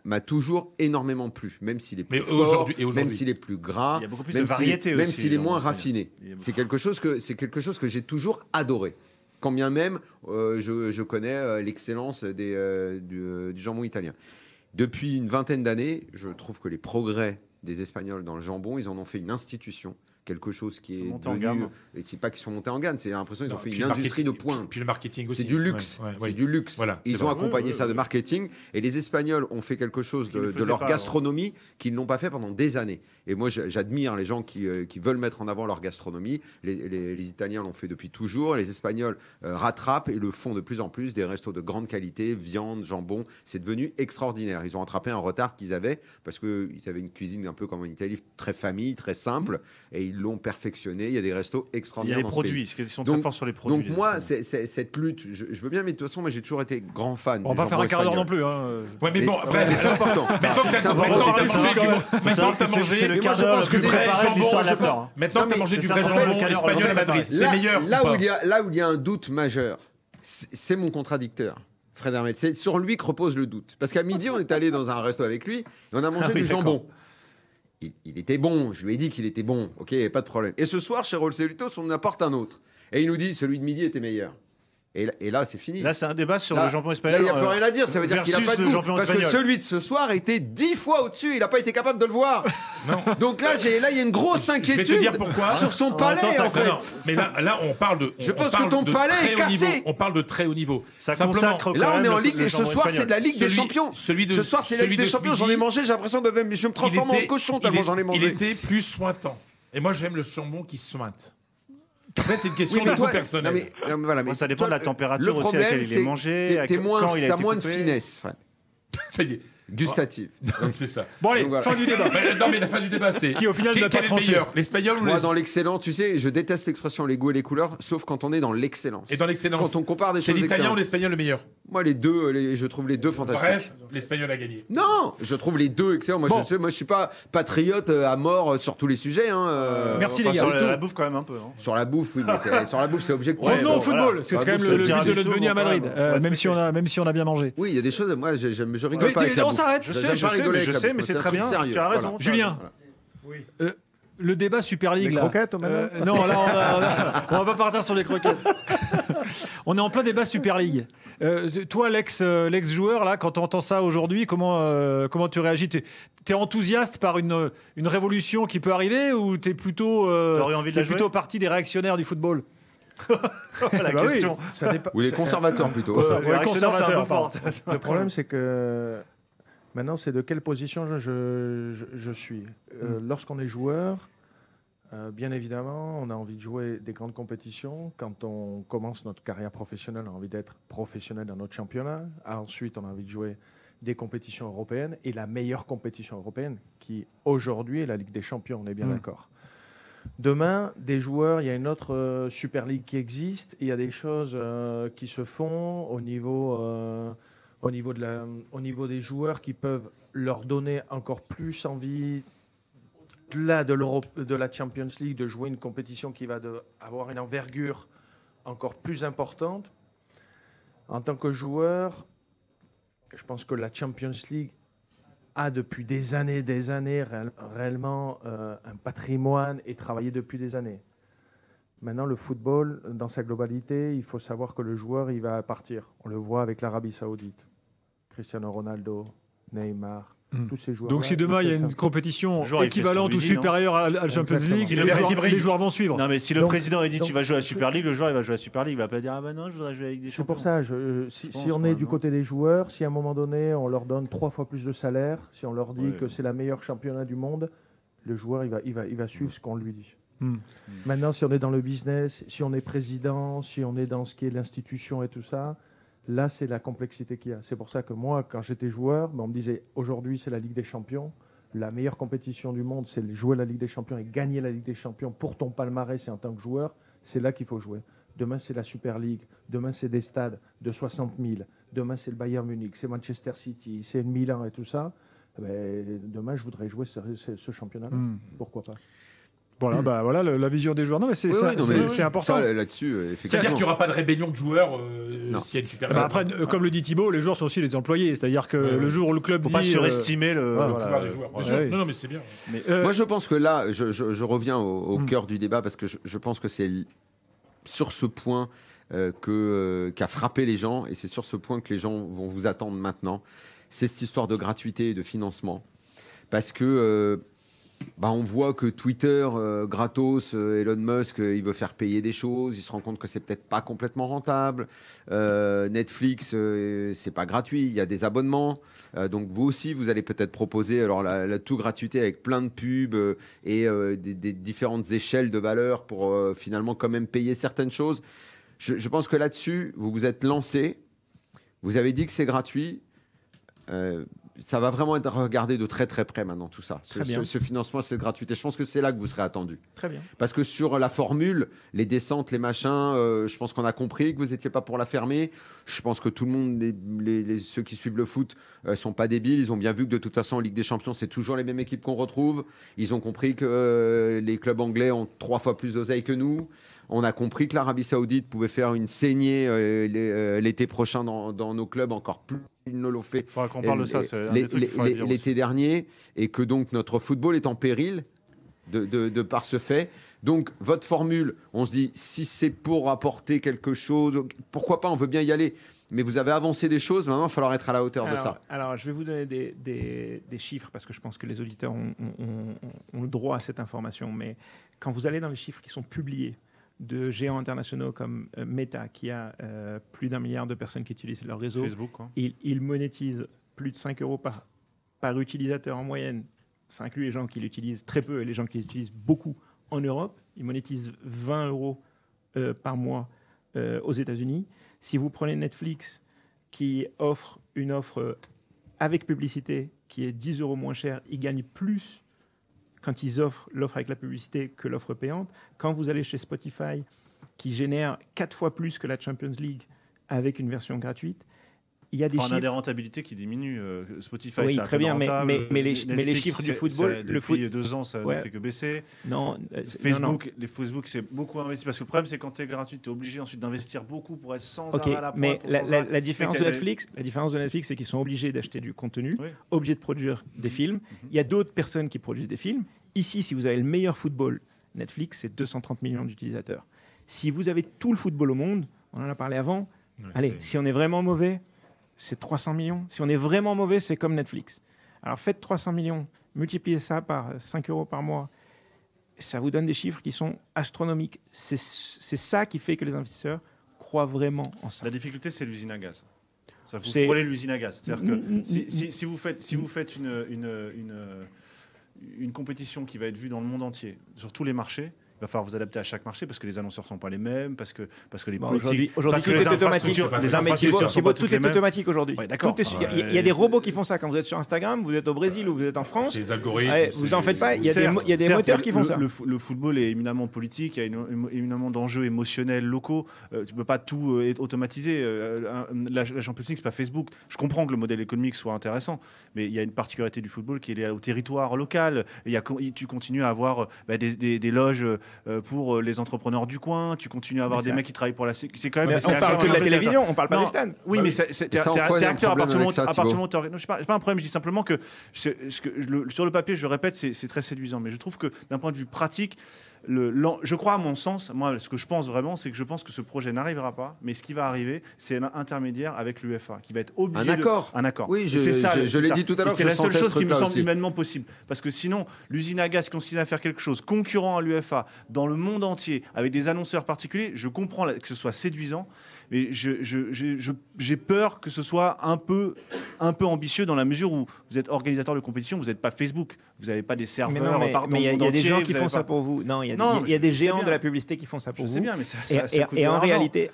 Speaker 4: m'a toujours énormément plu, même s'il est plus fort, même s'il est plus gras,
Speaker 5: il y a beaucoup plus de variété aussi,
Speaker 4: même s'il est moins raffiné. C'est quelque chose que j'ai toujours adoré. Quand bien même, je connais l'excellence du jambon italien. Depuis une vingtaine d'années, je trouve que les progrès des Espagnols dans le jambon, ils en ont fait une institution. Quelque chose qui est devenu... Et c'est pas qu'ils sont montés en gamme, c'est l'impression qu'ils ont fait une industrie de pointe.
Speaker 3: Puis le marketing aussi.
Speaker 4: C'est du luxe. C'est du luxe.
Speaker 3: Voilà,
Speaker 4: ils ont accompagné ça de marketing. Et les Espagnols ont fait quelque chose de leur gastronomie qu'ils n'ont pas fait pendant des années. Et moi, j'admire les gens qui veulent mettre en avant leur gastronomie. Les Italiens l'ont fait depuis toujours. Les Espagnols rattrapent et le font de plus en plus. Des restos de grande qualité, viande, jambon. C'est devenu extraordinaire. Ils ont rattrapé un retard qu'ils avaient parce qu'ils avaient une cuisine un peu comme en Italie, très famille, très simple. Et ils l'ont perfectionné. Il y a des restos extraordinaires.
Speaker 5: Il y a les produits, ils sont très forts sur les produits.
Speaker 4: Donc moi, cette lutte, je veux bien, mais de toute façon, moi j'ai toujours été grand fan.
Speaker 1: On va pas faire un quart d'heure non plus.
Speaker 3: Ouais, mais bon, après,
Speaker 4: c'est important.
Speaker 3: Maintenant que tu as mangé,
Speaker 5: c'est le quart d'heure
Speaker 3: du vrai jambon. Maintenant que tu as mangé du vrai jambon espagnol à Madrid, c'est meilleur.
Speaker 4: Là où il y a un doute majeur, c'est mon contradicteur. Fred Hermel, c'est sur lui que repose le doute. Parce qu'à midi, on est allé dans un resto avec lui et on a mangé du jambon. Il était bon, je lui ai dit qu'il était bon, ok, pas de problème. Et ce soir, chez Rolls Celutos, on en apporte un autre. Et il nous dit, celui de midi était meilleur. Et là, c'est fini.
Speaker 5: Là, c'est un débat sur
Speaker 4: Là,
Speaker 5: le jambon espagnol.
Speaker 4: Là, il n'y a plus rien à dire. Ça veut dire qu'il n'a pas de goût. Parce que celui de ce soir était 10 fois au-dessus. Il n'a pas été capable de le voir.
Speaker 3: Non.
Speaker 4: Donc là, il y a une grosse inquiétude
Speaker 3: Je vais te dire pourquoi.
Speaker 4: sur son palais, en fait.
Speaker 3: Non, mais là, on parle de.
Speaker 4: Je pense
Speaker 3: on parle
Speaker 4: que ton
Speaker 3: de
Speaker 4: palais
Speaker 3: très
Speaker 4: est
Speaker 3: haut
Speaker 4: cassé.
Speaker 3: niveau. On parle de très haut niveau.
Speaker 5: Ça
Speaker 3: Simplement,
Speaker 5: consacre quand
Speaker 4: Là, on
Speaker 5: même
Speaker 4: est en
Speaker 5: le
Speaker 4: Ligue. Ce
Speaker 5: jambon
Speaker 4: soir, c'est de la Ligue des
Speaker 3: Celui-
Speaker 4: Champions.
Speaker 3: celui de-
Speaker 4: Ce soir, c'est la Ligue
Speaker 3: celui
Speaker 4: des
Speaker 3: de
Speaker 4: Champions.
Speaker 3: ce
Speaker 4: J'en ai
Speaker 3: midi,
Speaker 4: mangé. J'ai l'impression de même. Je me transforme en cochon tellement j'en ai
Speaker 3: Il
Speaker 4: mangé.
Speaker 3: était plus sointant. Et moi, j'aime le jambon qui sointe. Après, c'est une question
Speaker 4: Oui, mais
Speaker 3: de
Speaker 4: toi-
Speaker 3: goût personnel.
Speaker 4: non, mais voilà, mais
Speaker 5: Ça dépend de la
Speaker 4: toi,
Speaker 5: température
Speaker 4: le
Speaker 5: aussi à
Speaker 4: problème,
Speaker 5: laquelle il
Speaker 4: c'est
Speaker 5: est mangé,
Speaker 4: t'es moins,
Speaker 5: quand il a
Speaker 4: t'as
Speaker 5: été
Speaker 4: moins de
Speaker 5: coupé.
Speaker 4: finesse, Fred.
Speaker 3: Ça y est.
Speaker 4: Gustative.
Speaker 3: C'est ça.
Speaker 1: Bon, allez,
Speaker 4: Donc, voilà.
Speaker 1: fin du débat.
Speaker 3: Non, mais la fin du débat, c'est.
Speaker 1: Qui, au final,
Speaker 3: quel
Speaker 1: n'a pas
Speaker 3: est le
Speaker 1: tranché.
Speaker 3: meilleur, l'espagnol ou
Speaker 4: Moi,
Speaker 3: les.
Speaker 4: dans l'excellent, tu sais, je déteste l'expression les goûts et les couleurs, sauf quand on est dans l'excellence.
Speaker 3: Et dans l'excellence.
Speaker 4: Quand on compare des
Speaker 3: C'est
Speaker 4: choses
Speaker 3: l'italien ou
Speaker 4: excellentes.
Speaker 3: l'espagnol le meilleur?
Speaker 4: Moi, les deux, je trouve les deux fantastiques.
Speaker 3: Bref, l'espagnol a gagné.
Speaker 4: Non, je trouve les deux excellents. Moi,
Speaker 1: Bon.
Speaker 4: je suis pas patriote à mort sur tous les sujets. Hein,
Speaker 1: Merci,
Speaker 5: Enfin,
Speaker 1: les gars.
Speaker 5: sur
Speaker 1: Du tout.
Speaker 5: la bouffe quand même un peu. Hein.
Speaker 4: Sur la bouffe, oui, mais sur la bouffe, c'est objectif.
Speaker 5: Ouais,
Speaker 1: Revenons
Speaker 5: bon,
Speaker 1: au football,
Speaker 5: voilà.
Speaker 1: parce que c'est
Speaker 4: Ah,
Speaker 1: quand même
Speaker 4: bon,
Speaker 1: le
Speaker 4: c'est
Speaker 1: but
Speaker 4: le
Speaker 1: de notre venue à Madrid,
Speaker 5: tiramisu, bon,
Speaker 1: même si on a bien mangé.
Speaker 4: Oui, il y a des choses. Moi, je rigole
Speaker 1: Mais
Speaker 4: pas avec la
Speaker 1: on
Speaker 4: bouffe.
Speaker 1: s'arrête.
Speaker 5: Je
Speaker 4: J'aime
Speaker 5: sais,
Speaker 4: pas
Speaker 5: je sais,
Speaker 4: rigoler
Speaker 5: mais
Speaker 4: avec
Speaker 5: je
Speaker 4: la
Speaker 5: sais,
Speaker 4: bouffe.
Speaker 5: mais c'est
Speaker 4: un
Speaker 5: très
Speaker 4: truc
Speaker 5: bien.
Speaker 4: sérieux.
Speaker 5: Tu as raison.
Speaker 4: Voilà.
Speaker 1: Julien, le débat Super League,
Speaker 7: Les
Speaker 1: là.
Speaker 7: croquettes, maintenant
Speaker 1: Non, là, on va pas partir sur les croquettes. On est en plein débat Super League. Toi, l'ex-joueur, là, quand tu entends ça aujourd'hui, comment tu réagis? T'es enthousiaste par une révolution qui peut arriver ou t'es plutôt,
Speaker 5: T'aurais envie de la jouer
Speaker 1: plutôt partie des réactionnaires du football?
Speaker 5: La
Speaker 1: Bah oui.
Speaker 5: question.
Speaker 7: Ça dépend-
Speaker 4: Ou les conservateurs plutôt.
Speaker 1: Ouais,
Speaker 5: Les réactionnaires, c'est un peu fort.
Speaker 7: Le problème, c'est que maintenant, c'est de quelle position je suis. Lorsqu'on est joueur, bien évidemment, on a envie de jouer des grandes compétitions. Quand on commence notre carrière professionnelle, on a envie d'être professionnel dans notre championnat. Ensuite, on a envie de jouer des compétitions européennes et la meilleure compétition européenne, qui aujourd'hui est la Ligue des Champions, on est bien d'accord. Demain, des joueurs, il y a une autre Super League qui existe, et il y a des choses qui se font au niveau des joueurs qui peuvent leur donner encore plus envie, de la Champions League, de jouer une compétition qui va avoir une envergure encore plus importante. En tant que joueur, je pense que la Champions League a depuis des années réellement un patrimoine et travaillé depuis des années. Maintenant, le football, dans sa globalité, il faut savoir que le joueur, il va partir. On le voit avec l'Arabie Saoudite. Cristiano Ronaldo, Neymar, tous ces joueurs.
Speaker 1: Donc si demain il y a une compétition
Speaker 5: Le joueur, il fait ce
Speaker 1: équivalente
Speaker 5: qu'on
Speaker 1: ou
Speaker 5: lui dit,
Speaker 1: supérieure à la Champions
Speaker 7: Exactement.
Speaker 1: League, les joueurs vont suivre.
Speaker 5: Non, mais si le
Speaker 7: Donc-
Speaker 5: président a dit
Speaker 7: donc-
Speaker 5: tu vas jouer à la Super League, le joueur il va jouer à la Super League. Il va pas dire ah bah non, je voudrais jouer avec des
Speaker 7: C'est
Speaker 5: champions.
Speaker 7: pour ça, si
Speaker 5: pense,
Speaker 7: on
Speaker 5: ouais,
Speaker 7: est du
Speaker 5: non.
Speaker 7: côté des joueurs, si à un moment donné on leur donne 3 fois plus de salaire, si on leur dit
Speaker 5: Ouais.
Speaker 7: que c'est la meilleure championnat du monde, le joueur il va suivre ce qu'on lui dit.
Speaker 1: Hmm.
Speaker 7: Maintenant, si on est dans le business, si on est président, si on est dans ce qui est l'institution et tout ça, là c'est la complexité qu'il y a. C'est pour ça que moi, quand j'étais joueur, on me disait aujourd'hui c'est la Ligue des Champions. La meilleure compétition du monde, c'est jouer la Ligue des Champions et gagner la Ligue des Champions pour ton palmarès et en tant que joueur. C'est là qu'il faut jouer. Demain, c'est la Super League. Demain, c'est des stades de 60 000. Demain, c'est le Bayern Munich, c'est Manchester City, c'est le Milan et tout ça. Demain, je voudrais jouer ce championnat-là. Pourquoi pas?
Speaker 1: Voilà, la vision des joueurs. Non, mais c'est
Speaker 4: Oui, oui, non, mais
Speaker 1: c'est important.
Speaker 4: ça, là-dessus,
Speaker 3: C'est-à-dire
Speaker 4: effectivement.
Speaker 3: qu'il n'y aura pas de rébellion de joueurs
Speaker 4: Non.
Speaker 3: s'il y a une super.
Speaker 1: Bah après, comme le dit Thibaut, les joueurs sont aussi les employés. C'est-à-dire que le jour où le club
Speaker 5: Faut
Speaker 1: dit...
Speaker 5: pas surestimer le
Speaker 3: pouvoir des joueurs. Bien sûr.
Speaker 1: ouais.
Speaker 3: Non, mais c'est bien.
Speaker 4: Moi, je pense que là, je reviens au cœur du débat parce que je pense que c'est sur ce point qu'a frappé les gens et c'est sur ce point que les gens vont vous attendre maintenant. C'est cette histoire de gratuité et de financement. Parce que on voit que Twitter, gratos, Elon Musk, il veut faire payer des choses. Il se rend compte que c'est peut-être pas complètement rentable. Netflix, c'est pas gratuit. Il y a des abonnements. Donc vous aussi, vous allez peut-être proposer alors la tout gratuité avec plein de pubs et des différentes échelles de valeur pour finalement quand même payer certaines choses. Je pense que là-dessus, vous vous êtes lancé. Vous avez dit que c'est gratuit. ça va vraiment être regardé de très très près maintenant, tout ça.
Speaker 2: Très bien.
Speaker 4: Ce financement, cette gratuité. Je pense que c'est là que vous serez attendu.
Speaker 2: Très bien.
Speaker 4: Parce que sur la formule, les descentes, les machins, je pense qu'on a compris que vous n'étiez pas pour la fermer. Je pense que tout le monde, ceux qui suivent le foot, sont pas débiles. Ils ont bien vu que de toute façon, en Ligue des Champions, c'est toujours les mêmes équipes qu'on retrouve. Ils ont compris que les clubs anglais ont 3 fois plus d'oseille que nous. On a compris que l'Arabie Saoudite pouvait faire une saignée l'été prochain dans nos clubs, encore plus qu'ils ne l'ont fait.
Speaker 5: Il faudra qu'on parle de ça. C'est un des trucs qu'il faudrait dire aussi.
Speaker 4: L'été dernier, et que donc notre football est en péril de par ce fait. Donc votre formule, on se dit, si c'est pour apporter quelque chose, pourquoi pas, on veut bien y aller. Mais vous avez avancé des choses, maintenant il va falloir être à la hauteur de ça.
Speaker 2: Alors, je vais vous donner des chiffres, parce que je pense que les auditeurs ont le droit à cette information. Mais quand vous allez dans les chiffres qui sont publiés de géants internationaux comme Meta, qui a plus d'1 milliard de personnes qui utilisent leur réseau,
Speaker 5: Facebook, quoi.
Speaker 2: ils monétisent plus de 5 euros par utilisateur en moyenne. Ça inclut les gens qui l'utilisent très peu et les gens qui l'utilisent beaucoup en Europe. Ils monétisent 20 euros par mois aux États-Unis. Si vous prenez Netflix, qui offre une offre avec publicité qui est 10 euros moins chère, ils gagnent plus quand ils offrent l'offre avec la publicité que l'offre payante. Quand vous allez chez Spotify, qui génère 4 fois plus que la Champions League avec une version gratuite, il y a des chiffres.
Speaker 5: On a des rentabilités qui diminuent. Spotify,
Speaker 2: Oui,
Speaker 5: c'est
Speaker 2: très bien, mais les chiffres du football,
Speaker 5: depuis 2 ans, ça ne fait que baisser.
Speaker 2: Non,
Speaker 5: Facebook, c'est beaucoup investi parce que le problème, c'est quand tu es gratuit, tu es obligé ensuite d'investir beaucoup pour être sans arrêt à la pointe.
Speaker 2: Mais la différence de Netflix, c'est qu'ils sont obligés d'acheter du contenu, obligés de produire des films. Il y a d'autres personnes qui produisent des films. Ici, si vous avez le meilleur football, Netflix, c'est 230 millions d'utilisateurs. Si vous avez tout le football au monde, on en a parlé avant, si on est vraiment mauvais, c'est 300 millions. Si on est vraiment mauvais, c'est comme Netflix. Alors faites 300 millions, multipliez ça par 5 euros par mois, ça vous donne des chiffres qui sont astronomiques. C'est ça qui fait que les investisseurs croient vraiment en ça.
Speaker 5: La difficulté, c'est l'usine à gaz. Ça vous frôlez l'usine à gaz. C'est-à-dire que si vous faites une compétition qui va être vue dans le monde entier, sur tous les marchés, il va falloir vous adapter à chaque marché parce que les annonceurs ne sont pas les mêmes, parce que les politiques...
Speaker 2: Aujourd'hui, tout est automatique. Tout est automatique aujourd'hui.
Speaker 5: Ouais, d'accord.
Speaker 2: Il y a des robots qui font ça. Quand vous êtes sur Instagram, vous êtes au Brésil ou vous êtes en France,
Speaker 3: c'est les algorithmes.
Speaker 2: Vous en faites pas. Il y a des moteurs qui font ça.
Speaker 5: Le football est éminemment politique, il y a éminemment d'enjeux émotionnels locaux. Tu ne peux pas tout automatiser. La Champions League, ce n'est pas Facebook. Je comprends que le modèle économique soit intéressant, mais il y a une particularité du football qui est liée au territoire local. Tu continues à avoir des loges pour les entrepreneurs du coin, tu continues à avoir des mecs qui travaillent pour la c'est quand même.
Speaker 2: On parle que de la télévision, on parle pas des stands.
Speaker 5: Oui, mais t'es acteur à partir du moment où c'est pas un problème. Je dis simplement que sur le papier, je répète, c'est très séduisant, mais je trouve que d'un point de vue pratique, je crois à mon sens, moi, ce que je pense vraiment, c'est que je pense que ce projet n'arrivera pas, mais ce qui va arriver, c'est un intermédiaire avec l'UEFA qui va être obligé un accord.
Speaker 4: Oui, je l'ai dit tout à l'heure.
Speaker 5: C'est la seule chose qui me semble humainement possible, parce que sinon, l'usine à gaz continue à faire quelque chose concurrent à l'UEFA dans le monde entier avec des annonceurs particuliers. Je comprends que ce soit séduisant, mais j'ai peur que ce soit un peu ambitieux dans la mesure où vous êtes organisateur de compétition, vous n'êtes pas Facebook, vous n'avez pas des serveurs dans le monde entier.
Speaker 2: Il y a des gens qui font ça pour vous. Non, il y a des géants de la publicité qui font ça pour vous.
Speaker 5: Je sais bien, mais
Speaker 2: et en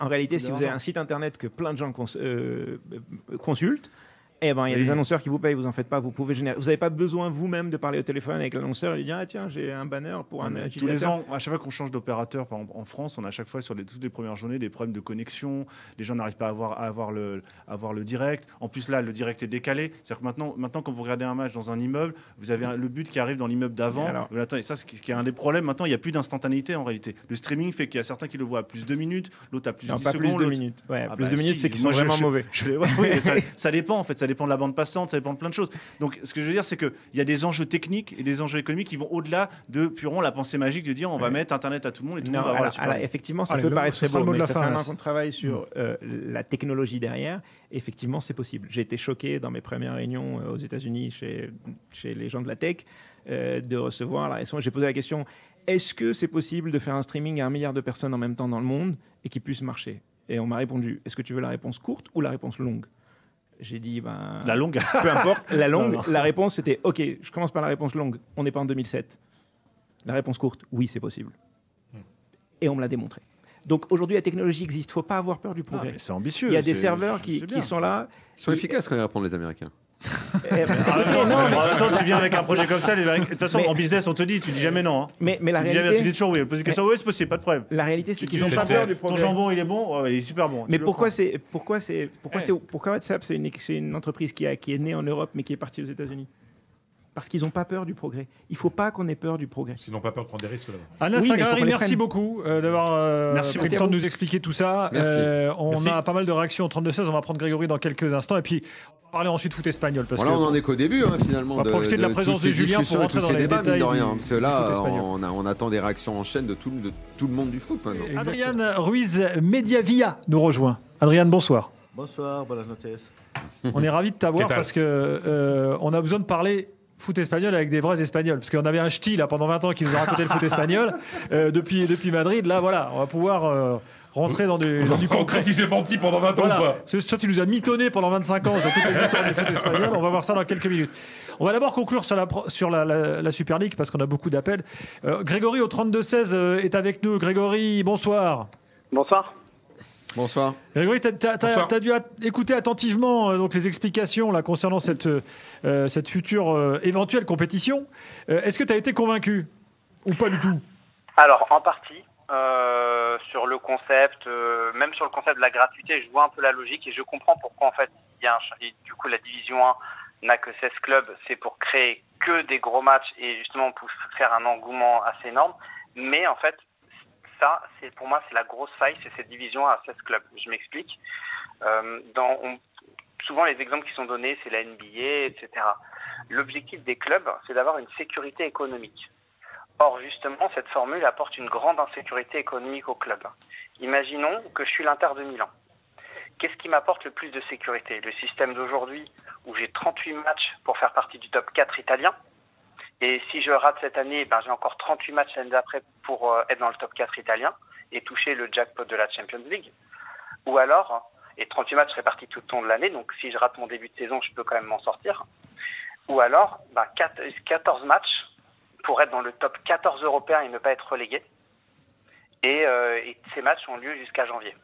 Speaker 2: réalité, si vous avez un site internet que plein de gens consultent, eh ben, il y a des annonceurs qui vous payent, vous en faites pas, vous pouvez générer. Vous n'avez pas besoin vous-même de parler au téléphone avec l'annonceur et lui dire ah tiens j'ai un banner pour un utilisateur.
Speaker 5: Tous les ans, à chaque fois qu'on change d'opérateur, par exemple en France, on a à chaque fois sur toutes les premières journées des problèmes de connexion. Les gens n'arrivent pas à avoir le direct. En plus là, le direct est décalé. C'est-à-dire que maintenant, quand vous regardez un match dans un immeuble, vous avez le but qui arrive dans l'immeuble d'avant. Et ça, c'est qui est un des problèmes. Maintenant, il n'y a plus d'instantanéité en réalité. Le streaming fait qu'il y a certains qui le voient à plus 2 minutes, l'autre à plus 10 secondes.
Speaker 2: Plus 2 minutes. Ouais, plus 2 minutes, c'est qu'ils sont vraiment mauvais.
Speaker 5: Ça dépend en fait. Ça dépend de la bande passante. Ça dépend de plein de choses. Donc, ce que je veux dire, c'est qu'il y a des enjeux techniques et des enjeux économiques qui vont au-delà de purement la pensée magique de dire on va mettre Internet à tout le monde et tout le monde va avoir la super.
Speaker 2: Effectivement, ça peut paraître très beau, mais ça fait un an qu'on travaille sur la technologie derrière. Effectivement, c'est possible. J'ai été choqué dans mes premières réunions aux États-Unis chez les gens de la tech de recevoir la réaction. J'ai posé la question est-ce que c'est possible de faire un streaming à 1 milliard de personnes en même temps dans le monde et qui puisse marcher? Et on m'a répondu est-ce que tu veux la réponse courte ou la réponse longue? J'ai dit,
Speaker 5: la longue.
Speaker 2: Peu importe, la longue. Non. La réponse, c'était, OK, je commence par la réponse longue. On n'est pas en 2007. La réponse courte, oui, c'est possible. Et on me l'a démontré. Donc aujourd'hui, la technologie existe. Il ne faut pas avoir peur du progrès.
Speaker 5: C'est ambitieux.
Speaker 2: Il y a des serveurs qui sont là.
Speaker 4: Ils sont efficaces quand ils répondent, les Américains.
Speaker 5: En même temps, tu viens avec un projet comme ça. De toute façon, en business, on te dit, tu dis jamais non. Hein.
Speaker 2: Mais la
Speaker 5: tu
Speaker 2: réalité,
Speaker 5: dis toujours oui. Pose une question, oui, c'est possible, pas de problème.
Speaker 2: la réalité, c'est qu'ils
Speaker 5: Ils
Speaker 2: n'ont
Speaker 5: ont
Speaker 2: pas peur du
Speaker 5: Ton
Speaker 2: progrès.
Speaker 5: jambon, il est bon, il est super bon.
Speaker 2: Mais pourquoi WhatsApp, c'est une entreprise qui est née en Europe, mais qui est partie aux États-Unis? Parce qu'ils n'ont pas peur du progrès. Il ne faut pas qu'on ait peur du progrès.
Speaker 3: Parce qu'ils n'ont pas peur de prendre des risques là-bas.
Speaker 1: Anna
Speaker 2: Oui, mais
Speaker 1: Sagrari,
Speaker 2: faut qu'on les
Speaker 1: merci
Speaker 2: prenne.
Speaker 1: beaucoup d'avoir pris le temps de nous expliquer tout ça.
Speaker 4: Merci.
Speaker 1: On
Speaker 3: Merci.
Speaker 1: a pas mal de réactions au 32-16. On va prendre Grégory dans quelques instants. Et puis, on va parler ensuite foot espagnol. Parce
Speaker 4: Voilà,
Speaker 1: que
Speaker 4: on en est qu'au début, finalement.
Speaker 1: On va profiter de la présence
Speaker 4: toutes ces
Speaker 1: de Julien pour
Speaker 4: discussions et
Speaker 1: rentrer
Speaker 4: tous
Speaker 1: dans
Speaker 4: ces
Speaker 1: les
Speaker 4: débats, mine de
Speaker 1: détails
Speaker 4: rien.
Speaker 1: du
Speaker 4: Parce que là,
Speaker 1: foot espagnol.
Speaker 4: on attend des réactions en chaîne de tout le monde du foot maintenant.
Speaker 1: Adrian Ruiz Mediavilla nous rejoint. Adrian, bonsoir.
Speaker 8: Bonsoir, buenas noches.
Speaker 1: On est ravis de t'avoir
Speaker 3: Qu'est-ce
Speaker 1: parce que on a besoin de parler foot espagnol avec des vrais Espagnols. Parce qu'on avait un ch'ti là pendant 20 ans qui nous a raconté le foot espagnol. Depuis Madrid, là voilà, on va pouvoir rentrer dans du concret.
Speaker 3: Si j'ai menti pendant 20 ans
Speaker 1: Voilà.
Speaker 3: ou pas.
Speaker 1: Soit tu nous as mitonné pendant 25 ans sur toutes les histoires du foot espagnol. On va voir ça dans quelques minutes. On va d'abord conclure sur la Super League parce qu'on a beaucoup d'appels. Grégory au 32-16 est avec nous. Grégory, bonsoir.
Speaker 6: Bonsoir.
Speaker 4: Bonsoir.
Speaker 1: Grégory, tu
Speaker 3: Bonsoir.
Speaker 1: as dû écouter attentivement donc les explications là, concernant cette future éventuelle compétition. Est-ce que tu as été convaincu ou pas du tout?
Speaker 9: Alors, en partie, sur le concept, même sur le concept de la gratuité, je vois un peu la logique et je comprends pourquoi, en fait, du coup, la Division 1 n'a que 16 clubs. C'est pour créer que des gros matchs et justement pour faire un engouement assez énorme. Mais en fait, ça, pour moi, c'est la grosse faille, c'est cette division à 16 clubs. Je m'explique. Souvent, les exemples qui sont donnés, c'est la NBA, etc. L'objectif des clubs, c'est d'avoir une sécurité économique. Or, justement, cette formule apporte une grande insécurité économique au club. Imaginons que je suis l'Inter de Milan. Qu'est-ce qui m'apporte le plus de sécurité? Le système d'aujourd'hui, où j'ai 38 matchs pour faire partie du top 4 italien. Et si je rate cette année, j'ai encore 38 matchs l'année d'après pour être dans le top 4 italien et toucher le jackpot de la Champions League. Ou alors, et 38 matchs répartis tout au long de l'année, donc si je rate mon début de saison, je peux quand même m'en sortir. Ou alors, 14 matchs pour être dans le top 14 européen et ne pas être relégué. Et ces matchs ont lieu jusqu'à janvier.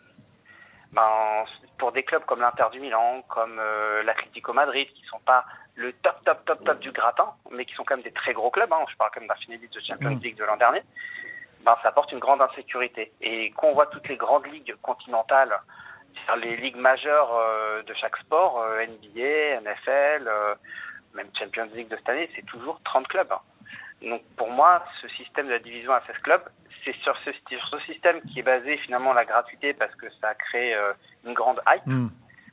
Speaker 9: Pour des clubs comme l'Inter du Milan, comme l'Atlético Madrid, qui ne sont pas le top du gratin, mais qui sont quand même des très gros clubs, je parle quand même d'un finaliste de Champions League de l'an dernier, ça apporte une grande insécurité. Et quand on voit toutes les grandes ligues continentales, c'est-à-dire les ligues majeures de chaque sport, NBA, NFL, même Champions League de cette année, c'est toujours 30 clubs. Donc pour moi, ce système de la division à 16 clubs, c'est sur ce système qui est basé finalement la gratuité parce que ça crée une grande hype.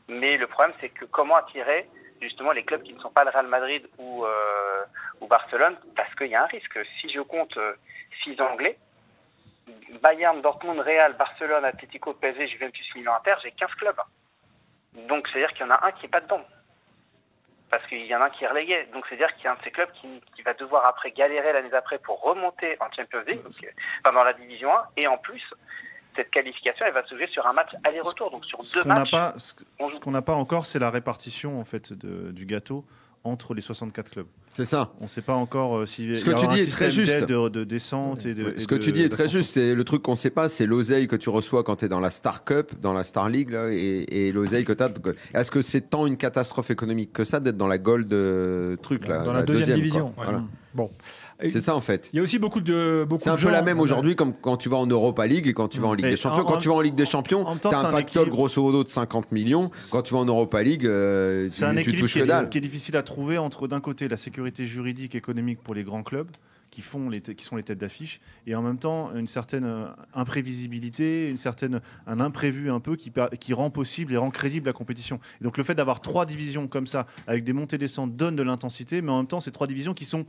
Speaker 9: Mais le problème, c'est que comment attirer justement les clubs qui ne sont pas le Real Madrid ou Barcelone, parce qu'il y a un risque. Si je compte 6 Anglais, Bayern, Dortmund, Real, Barcelone, Atlético, PSG, Juventus, Milan, Inter, j'ai 15 clubs. Donc c'est-à-dire qu'il y en a un qui n'est pas dedans. Parce qu'il y en a un qui est relégué. Donc c'est-à-dire qu'il y a un de ces clubs qui va devoir après galérer l'année d'après pour remonter en Champions League, dans la Division 1, et en plus, cette qualification, elle va se jouer sur un match aller-retour, donc sur deux matchs.
Speaker 5: Ce qu'on n'a pas encore, c'est la répartition en fait du gâteau entre les 64 clubs.
Speaker 4: C'est ça.
Speaker 5: On ne sait pas encore si
Speaker 4: ce que tu dis est très juste.
Speaker 5: De descente et
Speaker 4: ce que tu dis est très juste. C'est le truc qu'on ne sait pas, c'est l'oseille que tu reçois quand tu es dans la Star Cup, dans la Star League, là, et l'oseille que tu as. Est-ce que c'est tant une catastrophe économique que ça d'être dans la Gold truc là,
Speaker 1: dans la deuxième division.
Speaker 4: Voilà.
Speaker 1: Bon.
Speaker 4: C'est ça en fait.
Speaker 1: Il y a aussi beaucoup de
Speaker 4: C'est un peu la même aujourd'hui comme quand tu vas en Europa League et quand tu vas en Ligue des Champions. Quand tu vas en Ligue des Champions, tu as un pactole grosso modo de 50 millions. Quand tu vas en Europa League,
Speaker 5: c'est un équilibre
Speaker 4: touches que dalle.
Speaker 5: qui est difficile à trouver entre d'un côté la sécurité juridique et économique pour les grands clubs qui sont les têtes d'affiche et en même temps une certaine imprévisibilité, un imprévu un peu qui rend possible et rend crédible la compétition. Et donc le fait d'avoir 3 divisions comme ça avec des montées descentes donne de l'intensité, mais en même temps ces 3 divisions qui sont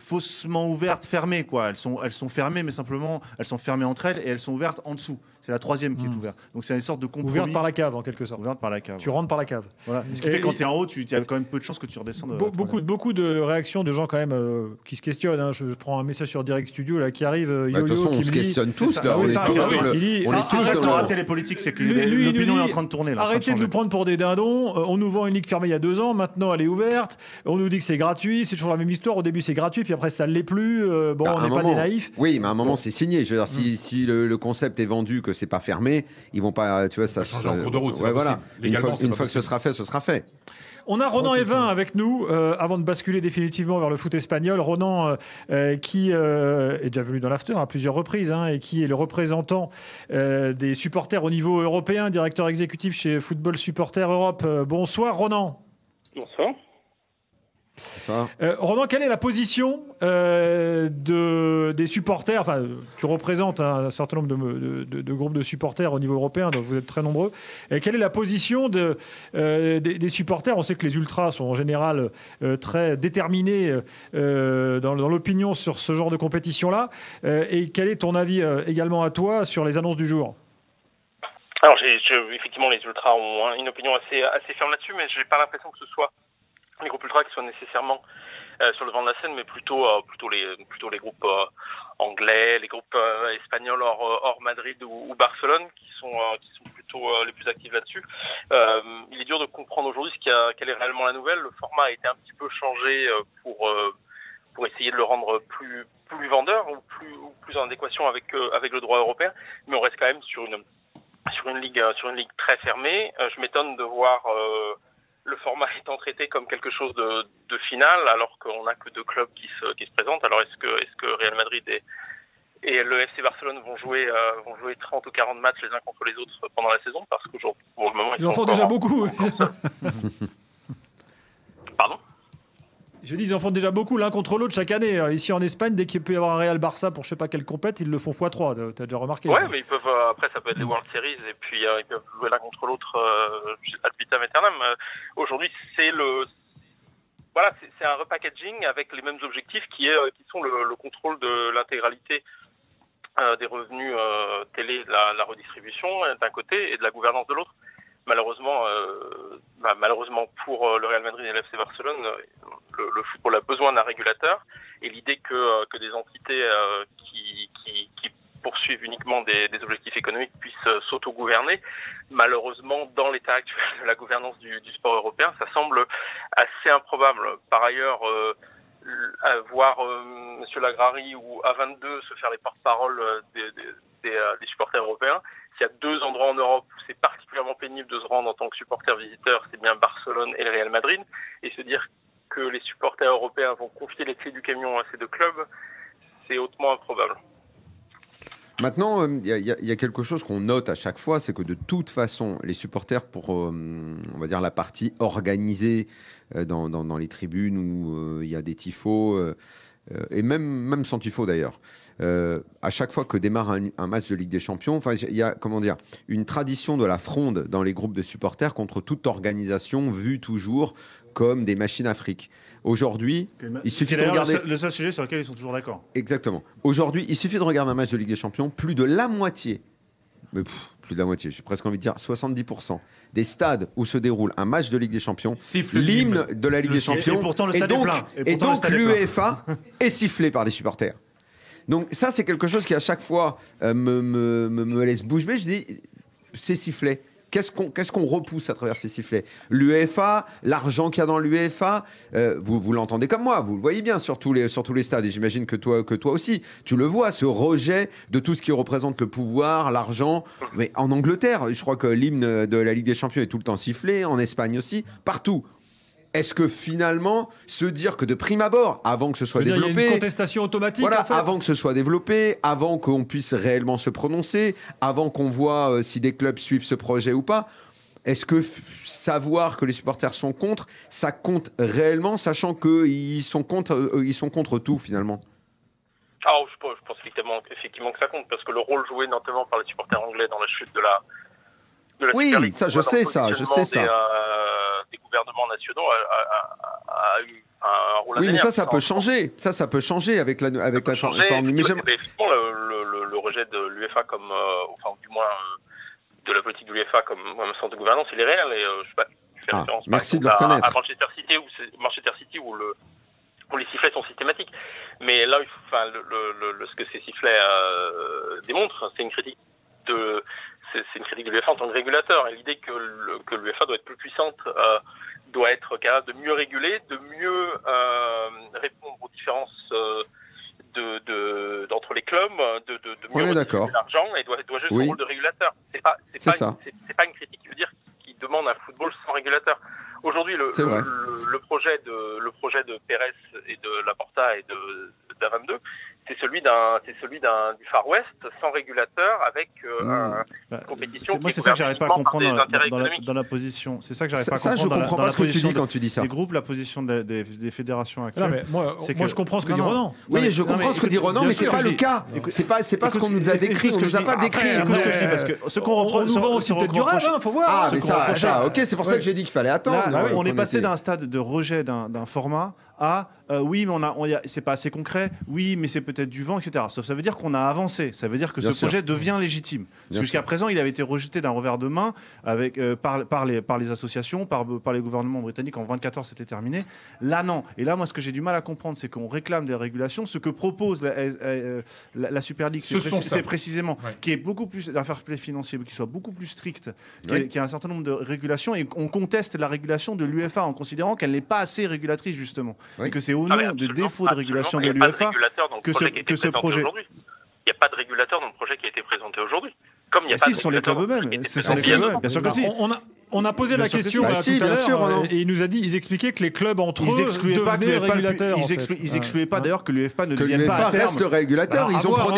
Speaker 5: faussement ouvertes, fermées quoi. Elles sont fermées, mais simplement elles sont fermées entre elles et elles sont ouvertes en dessous. C'est la 3e qui est ouverte. Donc c'est une sorte de compromis.
Speaker 1: Ouverte par la cave en quelque sorte.
Speaker 5: Ouverte par la cave.
Speaker 1: Tu rentres par la cave.
Speaker 5: Voilà. Ce qui fait que quand tu es en haut, tu as quand même peu de chances que tu redescendes.
Speaker 1: Beaucoup de réactions de gens quand même qui se questionnent. Je prends un message sur Direct Studio là qui arrive.
Speaker 4: De toute façon, on se questionne tous là. On est tous
Speaker 5: dans la télépolitique, c'est que l'opinion est en train de tourner là.
Speaker 1: Arrêtez de nous prendre pour des dindons. On nous vend une ligue fermée il y a 2 ans. Maintenant, elle est ouverte. On nous dit que c'est gratuit. C'est toujours la même histoire. Au début, c'est gratuit, puis après, ça ne l'est plus. On n'est pas des naïfs.
Speaker 4: Oui, mais à un moment, c'est signé. Je veux dire, si le concept est vendu que c'est pas fermé, ils vont pas, tu vois, ça
Speaker 3: changer en cours de route. C'est
Speaker 4: ouais,
Speaker 3: pas
Speaker 4: voilà.
Speaker 3: possible. Légalement,
Speaker 4: Une fois que ce sera fait, ce sera fait.
Speaker 1: On a Ronan Evin avec nous, avant de basculer définitivement vers le foot espagnol. Ronan, qui est déjà venu dans l'after à plusieurs reprises, hein, et qui est le représentant des supporters au niveau européen, directeur exécutif chez Football Supporters Europe. Bonsoir Ronan.
Speaker 8: Bonsoir.
Speaker 1: Ronan, quelle est la position des supporters? Enfin, tu représentes un certain nombre de groupes de supporters au niveau européen, donc vous êtes très nombreux. Et quelle est la position des supporters? On sait que les ultras sont en général très déterminés dans l'opinion sur ce genre de compétition-là. Et quel est ton avis également à toi sur les annonces du jour?
Speaker 8: Alors, effectivement, les ultras ont une opinion assez ferme là-dessus, mais je n'ai pas l'impression que ce soit les groupes ultras qui soient nécessairement sur le devant de la scène, mais plutôt les groupes anglais, les groupes espagnols hors Madrid ou Barcelone qui sont plutôt les plus actifs là-dessus. Il est dur de comprendre aujourd'hui quelle est réellement la nouvelle. Le format a été un petit peu changé pour essayer de le rendre plus vendeur ou plus en adéquation avec le droit européen, mais on reste quand même sur une ligue très fermée. Je m'étonne de voir le format étant traité comme quelque chose de final, alors qu'on n'a que 2 clubs qui se présentent. Alors est-ce que Real Madrid et le FC Barcelone vont jouer 30 ou 40 matchs les uns contre les autres pendant la saison? Parce que pour le moment,
Speaker 1: ils en font déjà beaucoup.
Speaker 8: Pardon?
Speaker 1: Je dis, ils en font déjà beaucoup l'un contre l'autre chaque année. Ici en Espagne, dès qu'il peut y avoir un Real Barça pour je sais pas quelle compète, ils le font x3. Tu as déjà remarqué?
Speaker 8: Ouais, mais ils peuvent, après ça peut être les World Series et puis ils peuvent jouer l'un contre l'autre ad vitam aeternam. Aujourd'hui, c'est un repackaging avec les mêmes objectifs qui sont le contrôle de l'intégralité des revenus télé, de la redistribution d'un côté et de la gouvernance de l'autre. Malheureusement pour le Real Madrid et le FC Barcelone, le football a besoin d'un régulateur, et l'idée que des entités qui poursuivent uniquement des objectifs économiques puissent s'auto-gouverner, malheureusement dans l'état actuel de la gouvernance du sport européen, ça semble assez improbable. Par ailleurs, voir M. Lagrari ou A22 se faire les porte-parole des supporters européens. S'il y a 2 endroits en Europe où c'est particulièrement pénible de se rendre en tant que supporter visiteur, c'est bien Barcelone et le Real Madrid. Et se dire que les supporters européens vont confier les clés du camion à ces 2 clubs, c'est hautement improbable.
Speaker 4: Maintenant, il y a quelque chose qu'on note à chaque fois, c'est que de toute façon, les supporters, pour on va dire la partie organisée dans les tribunes où il y a des tifos, et même sans tifo d'ailleurs, à chaque fois que démarre un match de Ligue des Champions, il y a une tradition de la fronde dans les groupes de supporters contre toute organisation vue toujours comme des machines à fric. Aujourd'hui, il suffit de regarder...
Speaker 5: le seul sujet sur lequel ils sont toujours d'accord.
Speaker 4: Exactement. Aujourd'hui, il suffit de regarder un match de Ligue des Champions, plus de la moitié, plus de la moitié, j'ai presque envie de dire 70% des stades où se déroule un match de Ligue des Champions, l'hymne de la Ligue des Champions,
Speaker 5: et pourtant le stade est plein.
Speaker 4: Et donc l'UEFA est sifflé par les supporters. Donc ça, c'est quelque chose qui à chaque fois me laisse bouche bée. Je dis, c'est sifflé. Qu'est-ce qu'on repousse à travers ces sifflets? L'UEFA, l'argent qu'il y a dans l'UEFA, vous l'entendez comme moi, vous le voyez bien sur tous les stades, et j'imagine que toi aussi, tu le vois, ce rejet de tout ce qui représente le pouvoir, l'argent. Mais en Angleterre, je crois que l'hymne de la Ligue des Champions est tout le temps sifflé, en Espagne aussi, partout. Est-ce que finalement, se dire que de prime abord, avant que ce soit développé...
Speaker 1: Il y a une contestation automatique,
Speaker 4: voilà,
Speaker 1: en fait.
Speaker 4: avant que ce soit développé, avant qu'on puisse réellement se prononcer, avant qu'on voit si des clubs suivent ce projet ou pas, est-ce que savoir que les supporters sont contre, ça compte réellement, sachant qu'ils sont contre tout, finalement?
Speaker 8: Alors, je pense effectivement que ça compte, parce que le rôle joué notamment par les supporters anglais dans la chute de la
Speaker 4: oui,
Speaker 8: Super League,
Speaker 4: ça, je sais ça.
Speaker 8: Des gouvernements nationaux a eu un rôle.
Speaker 4: Oui, mais ça peut changer. Ça peut changer avec la forme.
Speaker 8: Mais effectivement, le rejet de l'UEFA comme, enfin, du moins de la politique de l'UEFA comme centre de gouvernance, il est réel. Et je sais pas, fais référence
Speaker 4: merci de le reconnaître.
Speaker 8: À Manchester City où les sifflets sont systématiques. Mais là, ce que ces sifflets démontrent, c'est une critique de l'UEFA en tant que régulateur, et l'idée que l'UEFA doit être plus puissante, doit être capable de mieux réguler, de mieux répondre aux différences entre les clubs de mieux redistribuer l'argent et doit jouer son rôle de régulateur. C'est pas une critique qui veut dire qu'il demande un football sans régulateur. Aujourd'hui, le projet de Pérez et de Laporta et d'A22, c'est celui du Far West sans régulateur avec une compétition.
Speaker 5: Moi, c'est ça que j'arrive pas à comprendre dans la position. C'est ça que j'arrive pas à comprendre.
Speaker 4: Je comprends pas ce que tu dis quand tu dis ça.
Speaker 5: Les groupes, la position des fédérations actuelles.
Speaker 1: Moi, je comprends ce que dit Ronan.
Speaker 4: Oui, je comprends ce que dit Ronan, mais c'est pas le cas. C'est pas ce qu'on nous a décrit. On nous a pas décrit.
Speaker 5: Écoute ce que je dis, parce que ce qu'on reproche,
Speaker 1: nous vend aussi peut-être du rêve, faut voir.
Speaker 4: Ah, mais ça, ok, c'est pour ça que j'ai dit qu'il fallait attendre.
Speaker 5: On est passé d'un stade de rejet d'un format à oui, mais c'est pas assez concret, oui, mais c'est peut-être du vent, etc. Sauf ça veut dire qu'on a avancé, ça veut dire que ce projet devient légitime. Jusqu'à présent, il avait été rejeté d'un revers de main par les associations, par les gouvernements britanniques. En 2014, c'était terminé. Là, non. Et là, moi, ce que j'ai du mal à comprendre, c'est qu'on réclame des régulations. Ce que propose la Super League, c'est précisément qui est beaucoup plus d'un fair play financier, qui soit beaucoup plus strict, qui a un certain nombre de régulations, et on conteste la régulation de l'UEFA en considérant qu'elle n'est pas assez régulatrice, justement. Et que c'est au nom de défaut de régulation de l'UEFA que ce projet...
Speaker 8: Il n'y a pas de régulateur dans le projet qui a été présenté aujourd'hui. Comme il y a pas
Speaker 5: ce sont les clubs eux-mêmes. Ce sont les clubs eux-mêmes, bien sûr que si.
Speaker 1: On a posé la question tout à l'heure et ils expliquaient que les clubs entre eux devenaient régulateurs.
Speaker 5: Ils excluaient pas d'ailleurs que l'UEFA ne devienne pas à terme.
Speaker 4: Reste le régulateur.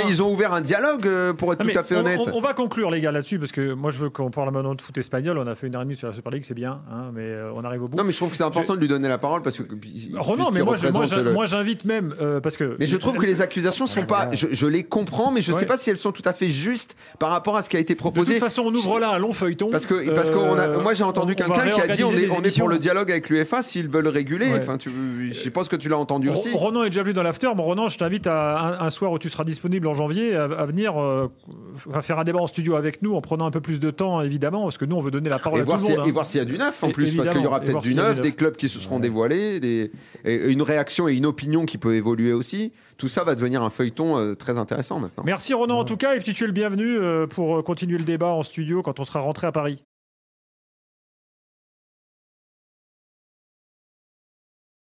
Speaker 4: Ils ont ouvert un dialogue, pour être tout à fait honnête.
Speaker 1: On va conclure, les gars, là-dessus, parce que moi, je veux qu'on parle maintenant de foot espagnol. On a fait une heure et demie sur la Super League, c'est bien, mais on arrive au bout.
Speaker 4: Non, mais je trouve que c'est important de lui donner la parole parce que.
Speaker 1: Ronan, mais moi, j'invite même parce que.
Speaker 4: Mais je trouve que les accusations sont pas. Je les comprends, mais je sais pas si elles sont tout à fait justes par rapport à ce qui a été proposé.
Speaker 1: De toute façon, on ouvre là un long feuilleton.
Speaker 4: Parce que moi, j'ai entendu quelqu'un qui a dit on est pour le dialogue avec l'UEFA s'ils veulent réguler. Enfin, je pense que tu l'as entendu aussi.
Speaker 1: Ronan est déjà venu dans l'after. Bon, Ronan, je t'invite à un soir où tu seras disponible en janvier à venir faire un débat en studio avec nous en prenant un peu plus de temps, évidemment, parce que nous, on veut donner la parole à tout le monde.
Speaker 4: Et voir s'il y a du neuf en plus, parce qu'il y aura peut-être du neuf, des clubs qui se seront dévoilés, une réaction et une opinion qui peut évoluer aussi. Tout ça va devenir un feuilleton très intéressant maintenant.
Speaker 1: Merci Ronan en tout cas, et puis tu es le bienvenu pour continuer le débat en studio quand on sera rentré à Paris.